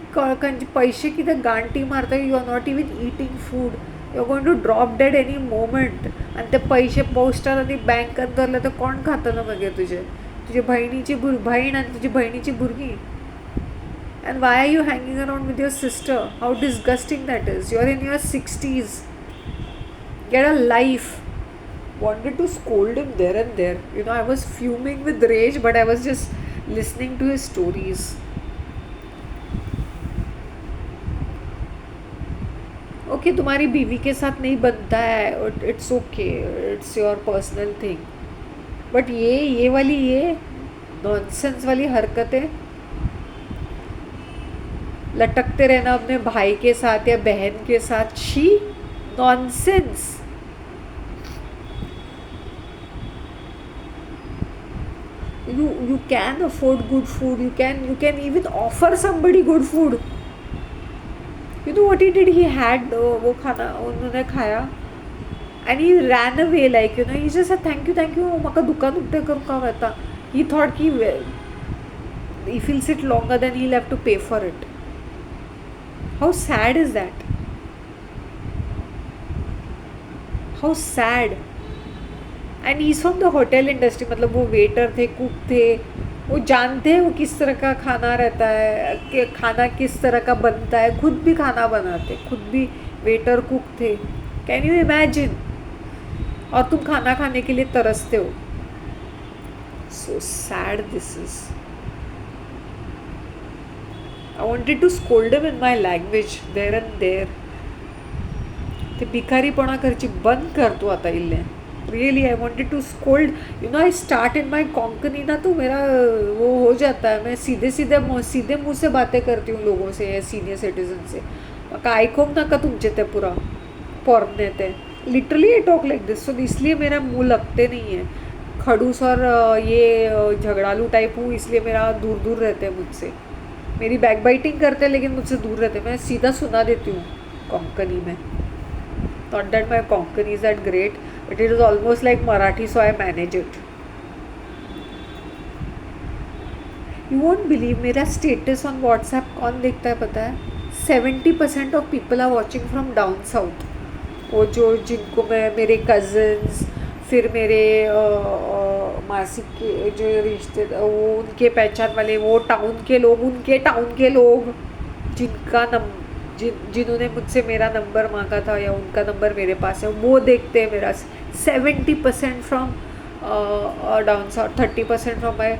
Speaker 1: पैसे किती गांटी मारता, you are not even eating food, you are going to drop dead any moment. आणि ते पैसे पोस्टार आणि बँक धरले तर कोण खातं ना मग तुझे बहिणीची बहीण आणि तुझी बहिणीची बुरगी. And why are you hanging around with your sister? How disgusting that is. You're in your 60s. Get a life. Wanted to scold him there and there. You know, I was fuming with rage, but I was just listening to his stories. Okay, तुम्हारी बीवी के साथ नहीं बनता है, it's okay, it's your personal thing. But ये वाली nonsense वाली हरकतें, लटकते रहना अपने भाई के साथ या बहन के साथ, she nonsense. You can afford good food. You can even offer somebody good food. You know what he did? He had वो खाना उन्होंने खाया and he ran away, like, you know, he just said thank you म्हाका दुकान उठे करूँ का वता. He thought कि if he'll sit longer then he'll have to pay for it. How sad is that? How sad. And is from the hotel industry. मतलब वो waiter थे, कुक थे, वो जानते हैं वो किस तरह का खाना रहता है, कि खाना किस तरह का बनता है. खुद भी खाना बनाते, खुद भी वेटर कुक थे. Can you imagine? और तुम खाना खाने के लिए तरसते हो. So sad this is. I wanted to scold him in my language there and there. ते भिकारीपणा करची बंद कर तू आता इल्ले. Really I wanted to scold. You know, I start in my Konkani ना, तो मेरा वो हो जाता है. मैं सीधे मुंह से बातें करती हूँ लोगों से या सीनियर सिटीजन से. म्हाका आयकोंक नाका तुमचे ते पुरा पोरने ते. Literally I talk like this. So इसलिए मेरा मुँह लगते नहीं है. खड़ूस और ये झगड़ालू टाइप हूँ, इसलिए मेरा दूर दूर रहते हैं मुझसे. मेरी बैक बाइटिंग करते हैं लेकिन मुझसे दूर रहते हैं. मैं सीधा सुना देती हूँ कोंकणी में. Not that my Konkani is that great, but it is almost like Marathi, so I manage it. You won't believe, मेरा स्टेटस ऑन व्हाट्सएप कौन देखता है पता है? 70% of people are watching from down south. वो जो जिनको मैं, मेरे कज़न्स, फिर मेरे मासी के जो रिश्ते, वो उनके पहचान वाले, वो टाउन के लोग, उनके टाउन के लोग जिनका जिन्होंने मुझसे मेरा नंबर मांगा था या उनका नंबर मेरे पास है, वो देखते हैं मेरा. 70% from down south, 30% from my,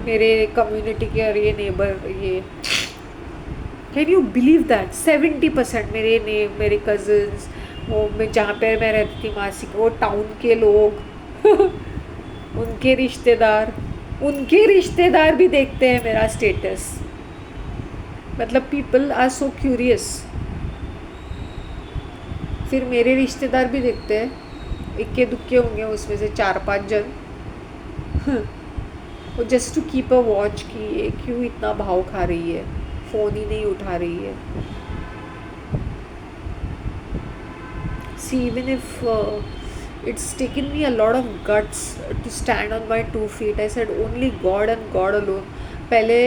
Speaker 1: मेरे कम्युनिटी के, और ये नेबर, ये कैन यू बिलीव दैट? 70% मेरे कज़न्स, वो मैं जहाँ पे मैं रहती थी मासी, वो टाउन के लोग उनके रिश्तेदार भी देखते हैं मेरा स्टेटस. मतलब पीपल आर सो क्यूरियस. फिर मेरे रिश्तेदार भी देखते हैं, इक्के दुक्के होंगे उसमें से 4-5 जन. वो just to keep a watch कि ये क्यों इतना भाव खा रही है, फ़ोन ही नहीं उठा रही है. See, even if it's taken me a lot of guts to stand on my 2 feet, I said only God and God alone. पहले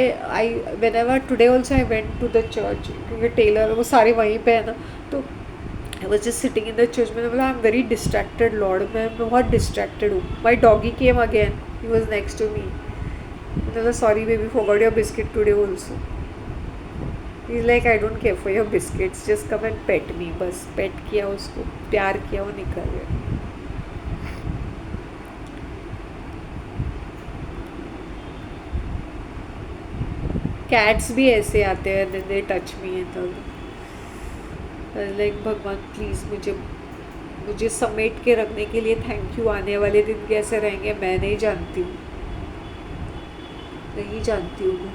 Speaker 1: whenever today also I went to the church, क्योंकि Taylor वो सारे वहीं पे है ना, तो I was just sitting in the church. मैंने बोला I'm very distracted Lord, मैं बहुत distracted हूँ. My doggy came again, he was next to me. मैंने बोला sorry baby, forgot your biscuit today also. He's like, I don't care for your biscuits, just come and pet me. बस पेट किया उसको, प्यार किया, वो निकल गया. कैट्स भी ऐसे आते हैं, then they touch me and all. Like भगवान प्लीज़ मुझे समेट के रखने के लिए थैंक यू. आने वाले दिन कैसे रहेंगे मैं नहीं जानती हूँ मैं.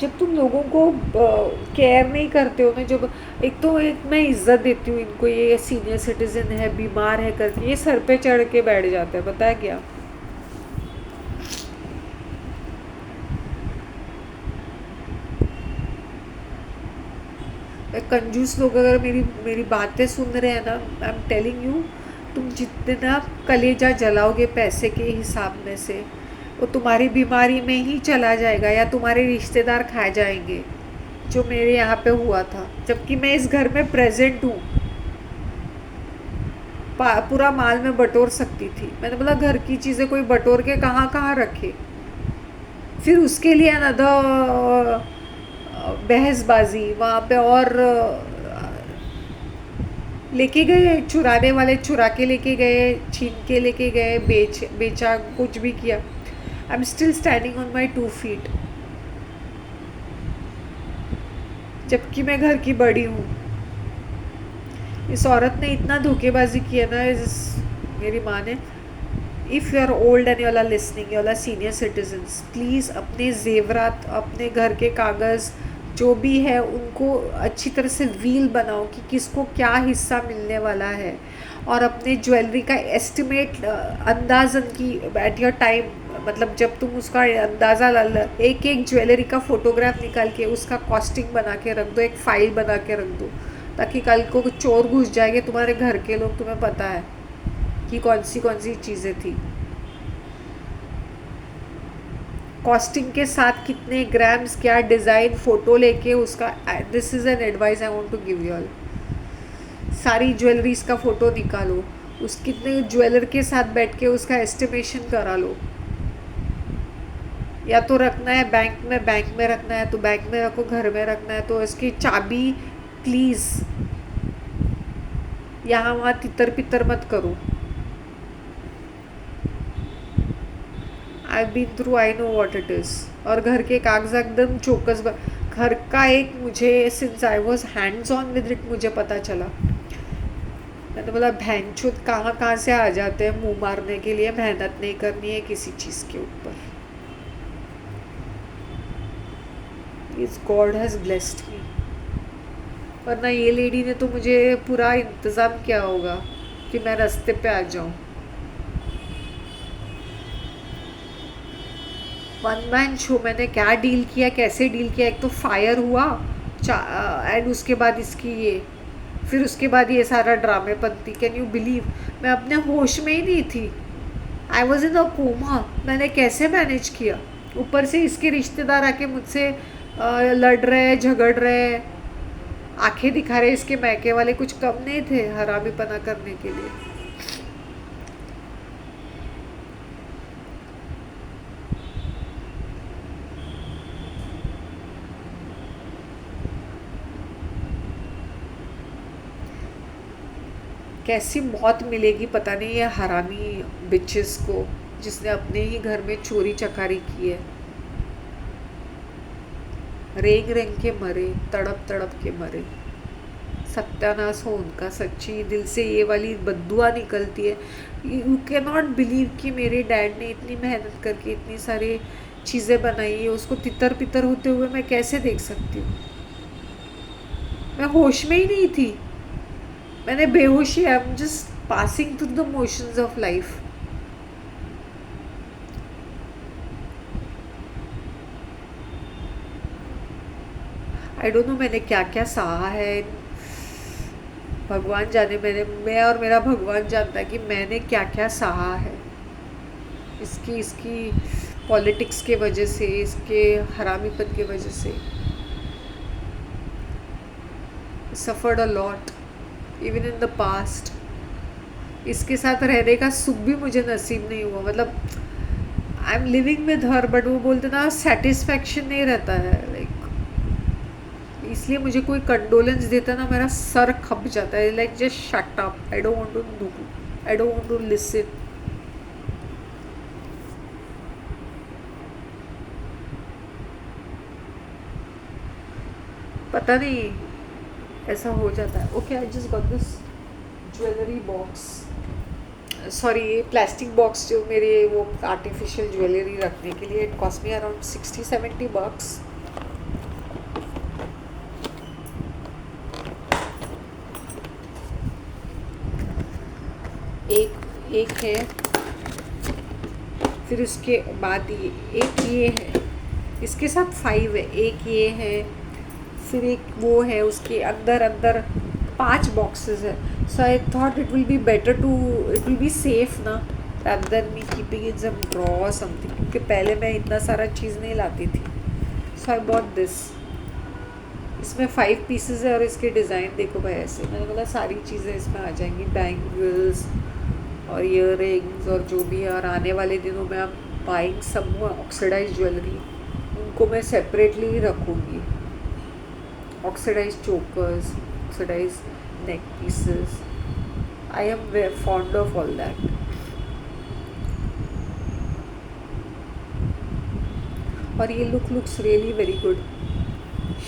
Speaker 1: जब तुम लोगों को केयर नहीं करते हो ना, जब एक मैं इज्जत देती हूँ इनको, ये सीनियर सिटीजन है, बीमार है करके, ये सर पे चढ़ के बैठ जाता है. पता है क्या? कंजूस लोग अगर मेरी बातें सुन रहे हैं ना, आई एम टेलिंग यू, तुम जितना कलेजा जलाओगे पैसे के हिसाब में से, वो तुम्हारी बीमारी में ही चला जाएगा या तुम्हारे रिश्तेदार खा जाएंगे, जो मेरे यहाँ पे हुआ था. जबकि मैं इस घर में प्रेजेंट हूँ, पूरा माल में बटोर सकती थी. मैंने बोला घर की चीज़ें कोई बटोर के कहाँ कहाँ रखे. फिर उसके लिए अनदर बहसबाजी वहाँ पे, और लेके गए चुराने वाले, चुरा के लेके गए, छीन के लेके गए, बेचा, कुछ भी किया. I am still standing on my 2 feet, जबकि मैं घर की बड़ी हूँ. इस औरत ने इतना धोखेबाजी किया ना, मेरी माँ ने. If you are old and you are listening, you are senior citizens, please अपने जेवरात, अपने घर के कागज़ जो भी है, उनको अच्छी तरह से व्हील बनाओ कि किसको क्या हिस्सा मिलने वाला है. और अपने ज्वेलरी का एस्टिमेट, अंदाज़न की एट योर टाइम, मतलब जब तुम उसका अंदाज़ा एक ज्वेलरी का फ़ोटोग्राफ निकाल के उसका कॉस्टिंग बना के रख दो, एक फ़ाइल बना के रख दो, ताकि कल को चोर घुस जाएंगे तुम्हारे घर के लोग, तुम्हें पता है कि कौन सी चीज़ें थी. कॉस्टिंग के साथ कितने ग्राम्स, क्या डिज़ाइन, फ़ोटो लेके उसका, this is an advice I want to give you all. सारी ज्वेलरीज का फ़ोटो निकालो, उस कितने ज्वेलर के साथ बैठ के उसका एस्टिमेशन करा लो. या तो रखना है बैंक में रखना है तो बैंक में रखो, घर में रखना है तो इसकी चाबी प्लीज़ यहाँ वहाँ तितर पितर मत करो. I been through, I know what it is. और घर के कागजात एकदम चौकस, घर का एक, मुझे since I was hands on with it मुझे पता चला. मैंने बोला भैंचोद कहाँ से आ जाते हैं मुंह मारने के लिए, मेहनत नहीं करनी है किसी चीज़ के ऊपर. इस गॉड हैज़ ब्लेस्ड मी. वरना ये लेडी ने तो मुझे पूरा इंतज़ाम किया होगा कि मैं रास्ते पे आ जाऊँ. One man show. मैंने क्या डील किया, कैसे डील किया. एक तो फायर हुआ एंड उसके बाद इसकी ये फिर उसके बाद ये सारा ड्रामेपंती, कैन यू बिलीव? मैं अपने होश में ही नहीं थी, I was in a coma. मैंने कैसे मैनेज किया? ऊपर से इसके रिश्तेदार आके मुझसे लड़ रहे, झगड़ रहे, आंखें दिखा रहे, इसके मैके वाले कुछ कम नहीं थे हरामीपना करने के लिए। कैसी मौत मिलेगी पता नहीं ये हरामी बिचेस को, जिसने अपने ही घर में चोरी चकारी की है। रेंग रेंग के मरे, तड़प तड़प के मरे, सत्यानाश हो उनका। सच्ची दिल से ये वाली बद्दुआ निकलती है। यू कैन नॉट बिलीव कि मेरे डैड ने इतनी मेहनत करके इतनी सारी चीज़ें बनाई है, उसको तितर पितर होते हुए मैं कैसे देख सकती हूँ? मैं होश में ही नहीं थी, मैंने बेहोशी, आई am just passing through the motions of life. I don't no मैंने क्या क्या सहा है, भगवान जाने। मैं और मेरा भगवान जानता है कि मैंने क्या क्या सहा है इसकी पॉलिटिक्स के वजह से, इसके हरामीपन के वजह से। Suffered a lot even in the past. इसके साथ रहने का सुख भी मुझे नसीब नहीं हुआ। मतलब I am living with her, but वो बोलते ना सेटिस्फैक्शन नहीं रहता है, लाइक इसलिए मुझे कोई कंडोलेंस देता ना मेरा सर खप जाता है। Like just shut up, I don't want to do, I don't want to listen. पता नहीं ऐसा हो जाता है। Okay, I just got this jewellery box, sorry ये प्लास्टिक बॉक्स जो मेरे वो आर्टिफिशियल ज्वेलरी रखने के लिए, it cost me around 60-70 bucks। एक है, फिर उसके बाद ये है, इसके साथ 5 है, एक ये है, फिर एक वो है, उसके अंदर अंदर 5 बॉक्सेस है। So I thought it will be better to, it will be safe ना, rather than me keeping in some drawer or something, क्योंकि पहले मैं इतना सारा चीज़ नहीं लाती थी। सो आई बॉट दिस। इसमें 5 पीसेस है और इसके डिज़ाइन देखो भाई ऐसे। मैंने बोला सारी चीज़ें इसमें आ जाएंगी, बैंगल्स और ईयर रिंग्स और जो भी है। और आने वाले दिनों में आप बाइंग सम ऑक्सीडाइज ज्वेलरी, उनको मैं सेपरेटली ही रखूँगी। Oxidise chokers, oxidise neck pieces, I am very fond of all that. और ये looks really very good.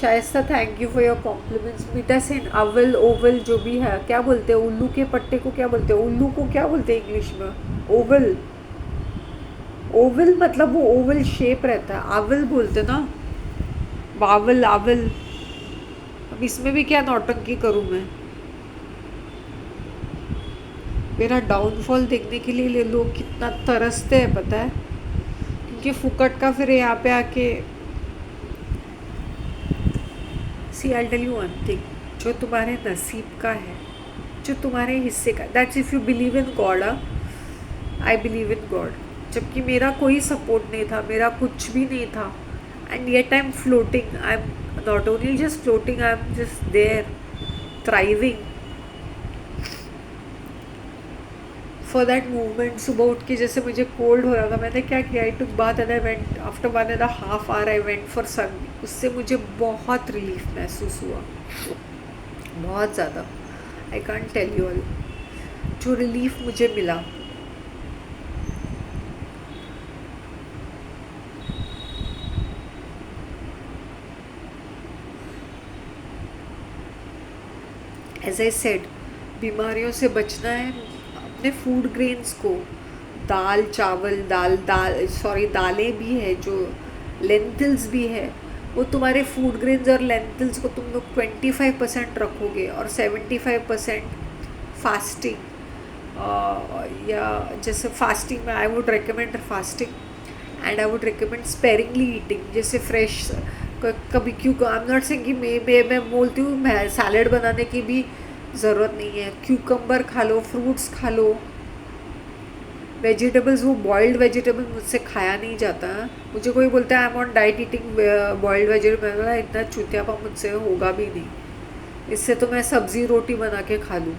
Speaker 1: Shaista, thank you for your compliments. मीठा सेन, अवल ओवल जो भी है, क्या बोलते हैं उल्लू के पट्टे को, क्या बोलते हैं उल्लू को, क्या बोलते हैं इंग्लिश में? ओवल। ओवल मतलब वो ओवल शेप रहता है, आवल बोलते ना, वावल आवल। अब इसमें भी क्या नौटंकी करूँ मैं? मेरा डाउनफॉल देखने के लिए लोग कितना तरसते हैं पता है, क्योंकि फुकट का फिर यहाँ पे आके। See I tell you one thing, जो तुम्हारे नसीब का है, जो तुम्हारे हिस्से का, that's if you believe in God. I believe in God. जबकि मेरा कोई सपोर्ट नहीं था, मेरा कुछ भी नहीं था, and yet I am floating. I am not only just floating, I am just there thriving for that movement. सुबह उठ के जैसे मुझे कोल्ड हो रहा था, मैंने क्या किया, I took bath and I went after 1.5 hour I went for sun. उससे मुझे बहुत रिलीफ महसूस हुआ, बहुत ज़्यादा। I can't tell you all जो रिलीफ मुझे मिला। एज आई सेड, बीमारियों से बचना है, अपने फूड ग्रेन्स को, दाल चावल, दालें भी है, जो लेंटिल्स भी है, वो तुम्हारे फूड ग्रेन्स और लेंटिल्स को तुम लोग 25% रखोगे और 75% फास्टिंग, या जैसे फास्टिंग में I would recommend fasting and I would recommend sparingly eating. जैसे फ्रेश कभी, क्यों आई एम नॉट सेइंग कि मैं बोलती हूँ, मैं सैलड बनाने की भी ज़रूरत नहीं है। क्यूकम्बर खा लो, फ्रूट्स खा लो, वेजिटेबल्स, वो बॉइल्ड वेजिटेबल मुझसे खाया नहीं जाता। मुझे कोई बोलता है I am on diet eating boiled vegetable, बोला इतना चूतियापा मुझसे होगा भी नहीं। इससे तो मैं सब्ज़ी रोटी बना के खा लूँ,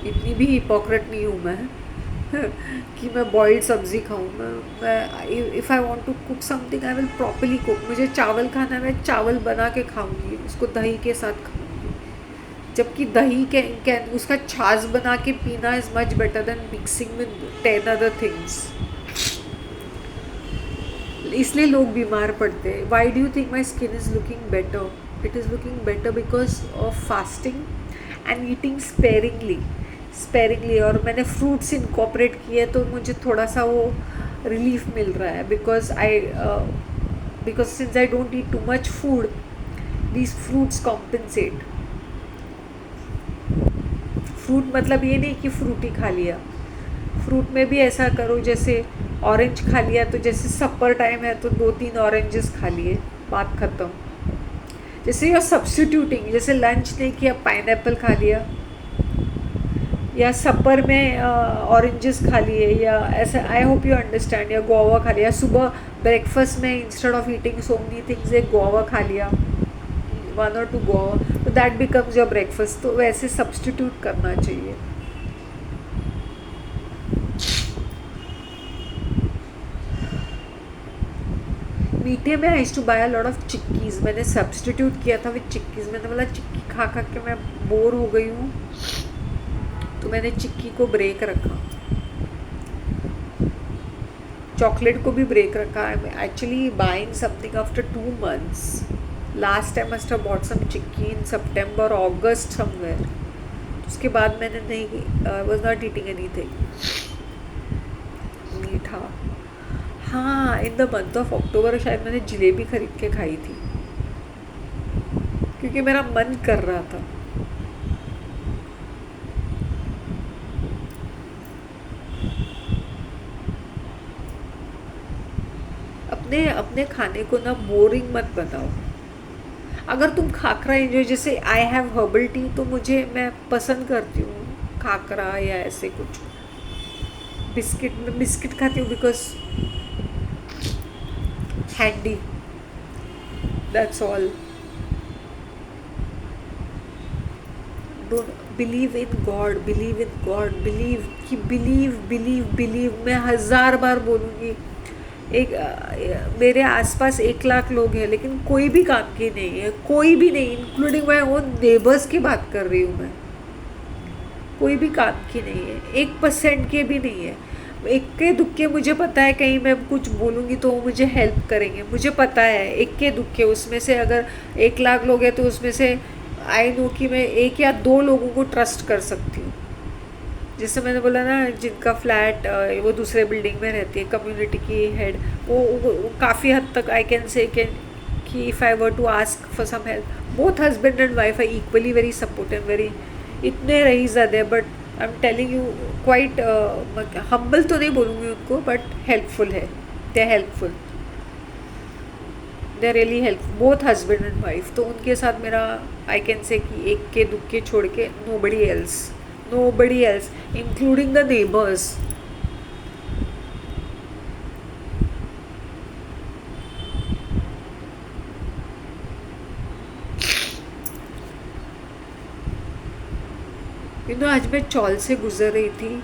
Speaker 1: इतनी भी हिपोक्रेट नहीं हूँ मैं कि मैं बॉइल्ड सब्ज़ी खाऊँ। मैं if I want to cook something I will properly cook. मुझे चावल खाना है, मैं चावल बना के खाऊँगी, उसको दही के साथ खाऊँगी। जबकि दही के उसका छाछ बना के पीना is much better than mixing with 10 other things. इसलिए लोग बीमार पड़ते हैं। Why do you think my skin is looking better? It is looking better because of fasting and eating sparingly. और मैंने फ्रूट्स इनकॉपरेट किए तो मुझे थोड़ा सा वो रिलीफ मिल रहा है, because since I don't eat too much food, these fruits compensate. Fruit मतलब ये नहीं कि फ्रूट ही खा लिया, फ्रूट में भी ऐसा करो जैसे ऑरेंज खा लिया तो जैसे सपर टाइम है तो 2-3 ऑरेंजेस खा लिए, बात ख़त्म। जैसे यू आर सब्स्टिट्यूटिंग, जैसे लंच नहीं किया पाइनएप्पल खा लिया, या सपर में ऑरेंजेस खा लिए, या ऐसा, आई होप यू अंडरस्टैंड, या गुआवा खा लिया। सुबह ब्रेकफास्ट में instead of eating so many things एक गुआवा खा लिया, 1 or 2 गुआवा, तो दैट बिकम्स योर ब्रेकफास्ट। तो वैसे सब्स्टिट्यूट करना चाहिए। मीठे में I used to buy a lot of chikkis. मैंने सब्स्टिट्यूट किया था विद चिक्कीज़। मैंने बोला चिक्की खा खा के मैं बोर हो गई हूँ, तो मैंने चिक्की को ब्रेक रखा, चॉकलेट को भी ब्रेक रखा। I am actually buying something after 2 months। Last time must have bought some chikki in September August somewhere. उसके बाद मैंने नहीं, वाज नॉट ईटिंग एनीथिंग मीठा। हाँ, in the month of October शायद मैंने जलेबी खरीद के खाई थी, क्योंकि मेरा मन कर रहा था। अपने अपने खाने को ना बोरिंग मत बनाओ। अगर तुम खाकरा एंजॉय, जैसे आई हैव हर्बल टी, तो मैं पसंद करती हूँ खाकरा या ऐसे कुछ। मैं बिस्किट खाती हूँ because handy, that's all. Don't believe in God, believe in God, believe. मैं 1000 बार बोलूँगी। मेरे आसपास 1 लाख लोग हैं, लेकिन कोई भी काम की नहीं है, कोई भी नहीं, इंक्लूडिंग माई ओन नेबर्स की बात कर रही हूँ मैं। कोई भी काम की नहीं है, 1% के भी नहीं है। इक्के दुक्के मुझे पता है, कहीं मैं कुछ बोलूँगी तो वो मुझे हेल्प करेंगे, मुझे पता है। इक्के दुक्के, उसमें से अगर 1 लाख लोग हैं तो उसमें से आई नो कि मैं 1 या 2 लोगों को ट्रस्ट कर सकती हूँ। जैसे मैंने बोला ना, जिनका फ्लैट वो दूसरे बिल्डिंग में रहती है, कम्युनिटी की हेड, वो काफ़ी हद तक आई कैन से कि if I were to ask for some help, both husband and wife are equally very supportive, very, इतने रईस ज़्यादा, but I am telling you quite humble तो नहीं बोलूँगी उनको, बट हेल्पफुल है, they helpful, they really help, both husband and wife. तो उनके साथ मेरा आई कैन से कि एक के दुक्के छोड़ के nobody else, including the neighbors. आज मैं चौल से गुजर रही थी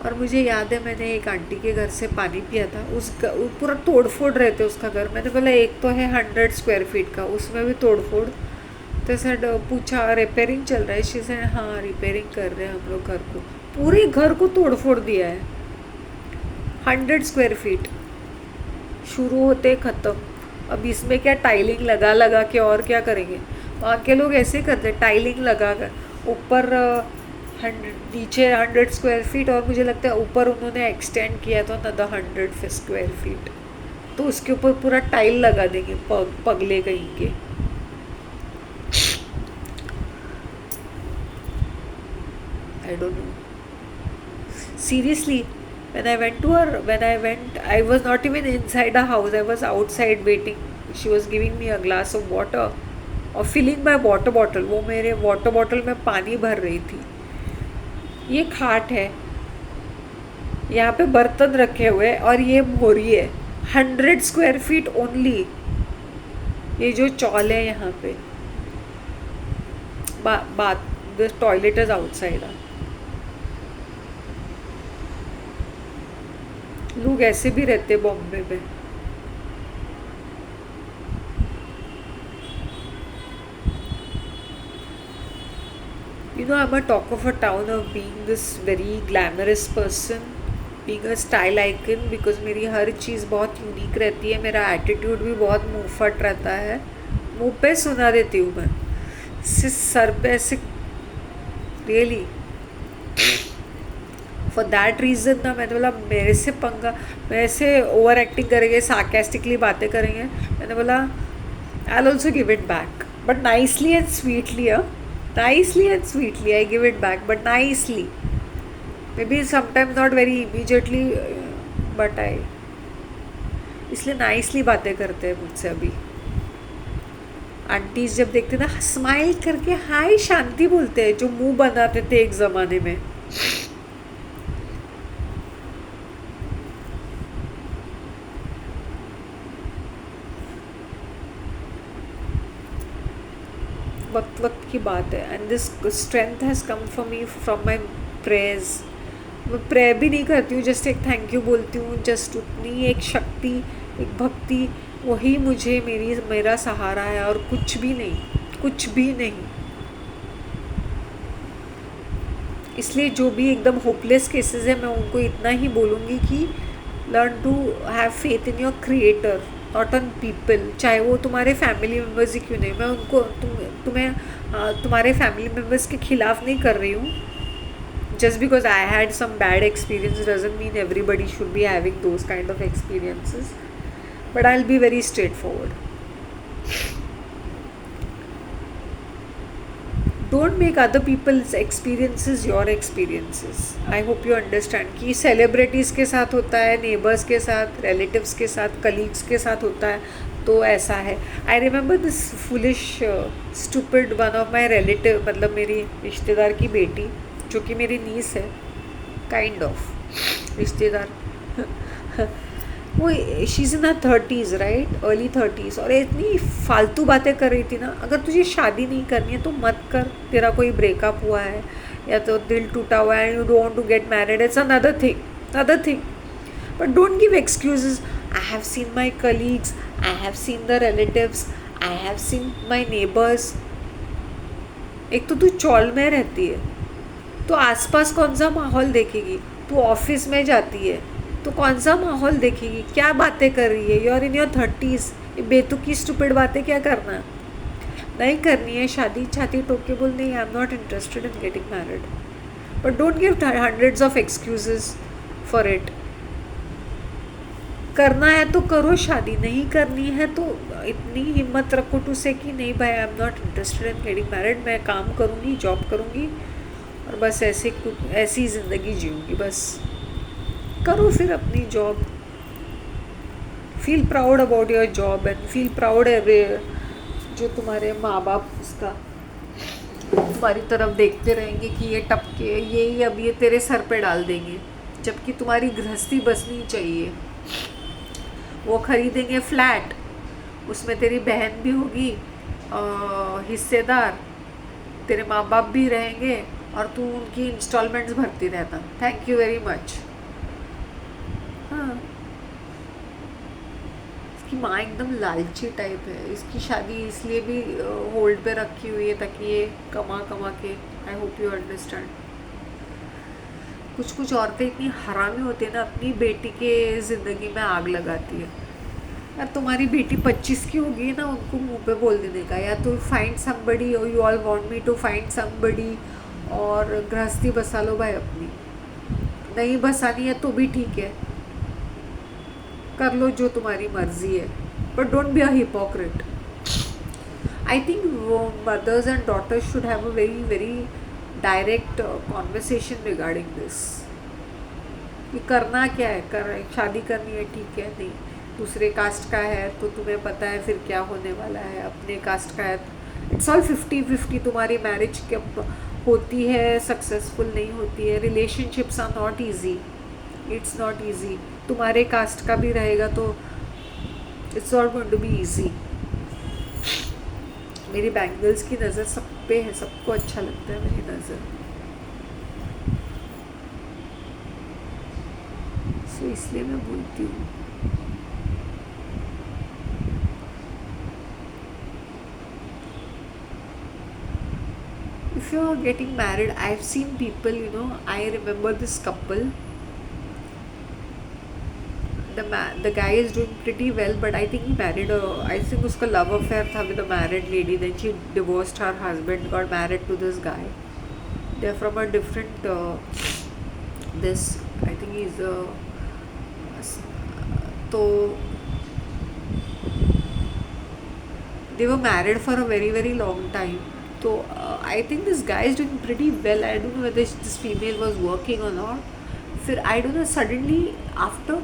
Speaker 1: और मुझे याद है मैंने एक आंटी के घर से पानी पिया था। पूरा तोड़ फोड़ रहे थे उसका घर। मैंने बोला एक तो है 100 स्क्वायर फीट का, उसमें भी तोड़ फोड़। तो सर पूछा रिपेयरिंग चल रहा है? शी सेड हाँ रिपेयरिंग कर रहे हैं हम लोग घर को। पूरे घर को तोड़ फोड़ दिया है, 100 स्क्वायर फीट, शुरू होते ख़त्म। अब इसमें क्या टाइलिंग लगा लगा के और क्या करेंगे? वहाँ के लोग ऐसे करते, टाइलिंग लगा कर ऊपर 100, नीचे 100 स्क्वायर फीट, और मुझे लगता है ऊपर उन्होंने एक्सटेंड किया था अनदर 100 स्क्वायर फीट, तो उसके ऊपर पूरा टाइल लगा देंगे, पगले कहीं के। I don't know. Seriously, when I was not even inside a house. I was outside waiting. She was giving me a glass of water. और फिलिंग माई वाटर बॉटल, वो मेरे वाटर बॉटल में पानी भर रही थी। ये खाट है, यहाँ पे बर्तन रखे हुए हैं और ये मोरी है। 100 स्क्वायर फीट ओनली। ये जो चॉल है यहाँ पे, बात द टॉयलेट इज आउटसाइड। लोग ऐसे भी रहते बॉम्बे में। You know, I'm a talk of a town of being this very glamorous person, being a style icon, because मेरी हर चीज़ बहुत यूनिक रहती है, मेरा एटीट्यूड भी बहुत मुंह फट रहता है, मुंह पे सुना देती हूँ मैं, सर पे ऐसे रियली। फॉर दैट रीज़न ना मैंने बोला मेरे से पंगा, मेरे से ओवर एक्टिंग करेंगे, सार्केस्टिकली बातें करेंगे, मैंने बोला I will also give it back, but nicely and sweetly. Nicely and sweetly I give it back, but nicely, maybe sometimes not very immediately, but I इसलिए nicely बातें करते हैं मुझसे। अभी आंटीज जब देखते ना स्माइल करके हाय शांति बोलते हैं, जो मुंह बनाते थे एक ज़माने में। वक्त वक्त की बात है, and this strength has come for me from my prayers. मैं प्रेयर भी नहीं करती हूँ, जस्ट एक थैंक यू बोलती हूँ, जस्ट उतनी एक शक्ति, एक भक्ति, वही मुझे मेरा सहारा है, और कुछ भी नहीं, कुछ भी नहीं। इसलिए जो भी एकदम होपलेस केसेस है, मैं उनको इतना ही बोलूँगी कि learn to have faith in your creator, not on people, चाहे वो तुम्हारे फैमिली मेम्बर्स ही क्यों नहीं। मैं उनको तुम्हें तुम्हारे फैमिली मेम्बर्स के खिलाफ नहीं कर रही हूँ। Just because I had some bad experience doesn't mean everybody should be having those kind of experiences, but I will be very straight forward. Don't make other people's experiences your experiences. I hope you understand कि celebrities के साथ होता है, neighbours के साथ, relatives के साथ, colleagues के साथ होता है, तो ऐसा है। I remember this foolish stupid one of my relative, मतलब मेरी रिश्तेदार की बेटी, जो कि मेरी नीस है, काइंड ऑफ रिश्तेदार। वो she is in her 30s, right, early 30s, और इतनी फालतू बातें कर रही थी ना, अगर तुझे शादी नहीं करनी है तो मत कर, तेरा कोई ब्रेकअप हुआ है या तो दिल टूटा हुआ है, you don't want to get married, it's another thing, but don't give excuses. I have seen my colleagues, I have seen the relatives, I have seen my neighbours. एक तो तू चौल में रहती है, तो आसपास कौन सा माहौल देखेगी? तू ऑफिस में जाती है तो कौन सा माहौल देखेगी? क्या बातें कर रही है? You are in your 30s, ये बेतुकी स्टूपिड बातें क्या करना? नहीं करनी है शादी, छाती ठोक के बोल नहीं, आई am not interested in getting married, but don't give hundreds of excuses for it. करना है तो करो शादी, नहीं करनी है तो इतनी हिम्मत रखो टू से कि नहीं भाई, आई am not interested in getting married, मैं काम करूँगी, जॉब करूँगी, और बस ऐसी ज़िंदगी जीऊँगी। बस करो फिर अपनी job, feel proud about your job and feel proud जो तुम्हारे माँ बाप उसका तुम्हारी तरफ देखते रहेंगे कि ये टपके, यही अब ये तेरे सर पे डाल देंगे, जबकि तुम्हारी गृहस्थी बसनी चाहिए। वो खरीदेंगे फ्लैट, उसमें तेरी बहन भी होगी हिस्सेदार, तेरे माँ बाप भी रहेंगे, और तू उनकी इंस्टॉलमेंट्स भरती रहना। Thank you very much. हाँ, इसकी माँ एकदम लालची टाइप है, इसकी शादी इसलिए भी होल्ड पे रखी हुई है ताकि ये कमा के, आई होप यू अंडरस्टैंड। कुछ औरतें इतनी हरामी होती है ना, अपनी बेटी के ज़िंदगी में आग लगाती है। यार तुम्हारी बेटी 25 की होगी ना, उनको मुंह पे बोल देने का, या तो फाइंड समबडी, और you all want me to find somebody, और गृहस्थी बसा लो भाई अपनी। नहीं बसानी है तो भी ठीक है, कर लो जो तुम्हारी मर्जी है, but don't be a hypocrite. I think mothers and daughters should have a very very direct conversation regarding this, कि करना क्या है, शादी करनी है ठीक है, नहीं दूसरे कास्ट का है तो तुम्हें पता है फिर क्या होने वाला है, अपने कास्ट का है इट्स ऑल 50-50। तुम्हारी मैरिज कब होती है, सक्सेसफुल नहीं होती है, relationships are not easy, it's not easy. तुम्हारे कास्ट का भी रहेगा तो it's not going to be easy. मेरी बैंगल्स की नज़र सब पे है, सबको अच्छा लगता है मेरी नज़र, सो इसलिए मैं बोलती हूँ। If you are getting married, I've seen people, you know, I remember this couple. The guy is doing pretty well, but I think he married a, I think उसका love affair था with a married lady. Then she divorced her husband, got married to this guy. They're from a different this, I think he's a, तो they were married for a very very long time. So I think this guy is doing pretty well. I don't know whether this female was working or not. फिर I don't know, suddenly after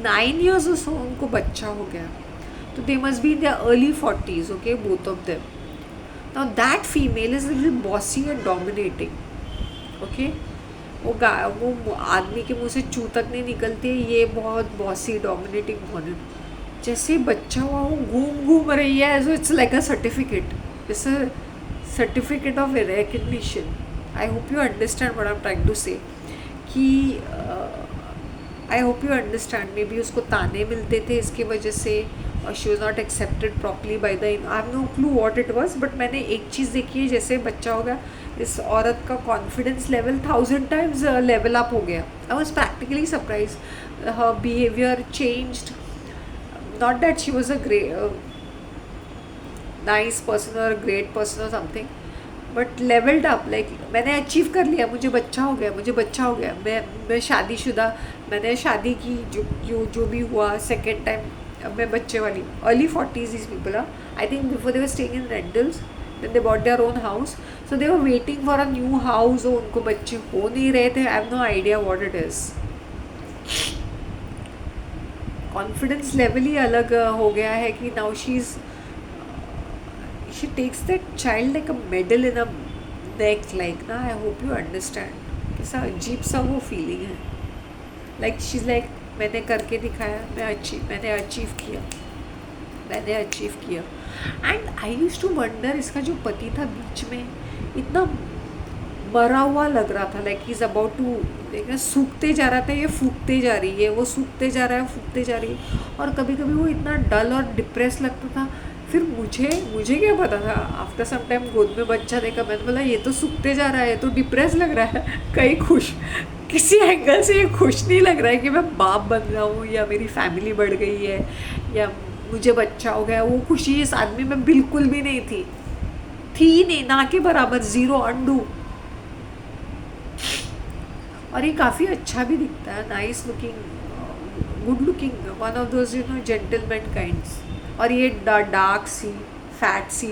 Speaker 1: 9 years or so उनको बच्चा हो गया. So they must be in their early 40s, okay, both of them. Now that female is a little bossy and dominating, okay. वो आदमी के मुंह से चू तक नहीं निकलती है, ये बहुत बॉसी डोमिनेटिंग मोनन. जैसे ही बच्चा हुआ वो घूम घूम रही है, so it's like a certificate, it's a certificate of recognition. I hope you understand what I am trying to say, कि I hope you understand. Maybe उसको ताने मिलते थे इसकी वजह से, और she was not accepted properly by the, I have no clue what it was, but मैंने एक चीज़ देखी है, जैसे बच्चा हो गया इस औरत का confidence level 1000 times level up हो गया. I was practically surprise. हर behaviour changed, not that she was a nice person और ग्रेट पर्सन और something, but levelled up. Like मैंने अचीव कर लिया, मुझे बच्चा हो गया, मुझे बच्चा हो गया, मैं शादीशुदा, मैंने शादी की, जो भी हुआ, सेकेंड टाइम अब मैं बच्चे वाली. Early 40s these people are. I think before they were staying in rentals, then they bought their own house, so they were waiting for a new house. और उनको बच्चे हो नहीं रहे थे. I have no idea what it is. Confidence level ही अलग हो गया है कि now she takes that child like a medal in a neck, like ना. I hope you understand. कैसा अजीब सा वो फीलिंग है. Like she's like, मैंने करके दिखाया, मैंने अचीव किया. And I used to wonder, इसका जो पति था बीच में इतना मरा हुआ लग रहा था, like he is about to, देखना सूखते जा रहा था, ये फूकते जा रही है, वो सूखते जा रहा है, फूकते जा रही है. और कभी कभी वो इतना डल और डिप्रेस लगता था. फिर मुझे क्या पता था, आफ्टर सम टाइम गोद में बच्चा देखा, मैंने बोला ये तो सूखते जा रहा है, तो डिप्रेस लग रहा है. कहीं खुश, किसी एंगल से ये खुश नहीं लग रहा है कि मैं बाप बन रहा हूँ, या मेरी फैमिली बढ़ गई है, या मुझे बच्चा हो गया. वो खुशी इस आदमी में बिल्कुल भी नहीं थी नहीं, ना के बराबर, ज़ीरो, अंडू. और ये काफ़ी अच्छा भी दिखता है, nice looking, good looking, one of those gentleman kinds. और ये डार्क सी, फैट सी,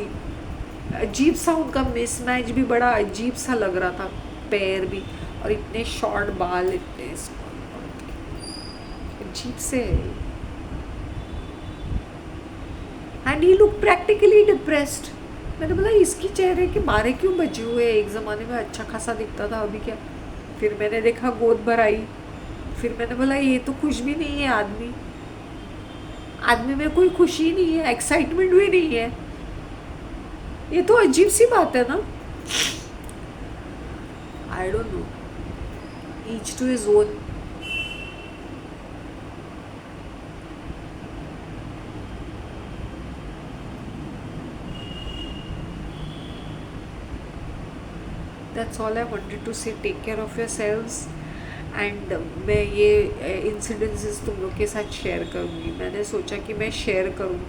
Speaker 1: अजीब सा उनका मिसमैच भी बड़ा अजीब सा लग रहा था. पैर भी, और इतने शॉर्ट बाल, इतने अजीब से. And he look practically depressed. मैंने बोला इसकी चेहरे के बारे क्यों बचे हुए, एक ज़माने में अच्छा खासा दिखता था, अभी क्या. फिर मैंने देखा गोद भराई, फिर मैंने बोला ये तो खुश भी नहीं है आदमी में कोई खुशी नहीं है, एक्साइटमेंट भी नहीं है. ये तो अजीब सी बात है ना. I don't know, each to his own. That's all I wanted to say. Take care of yourselves. And मैं ये इंसिडेंसेस तुम लोग के साथ शेयर करूँगी. मैंने सोचा कि मैं शेयर करूँ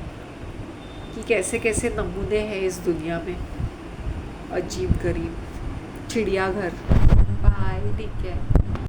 Speaker 1: कि कैसे कैसे नमूने हैं इस दुनिया में, अजीब गरीब, चिड़ियाघर. बाय, ठीक है.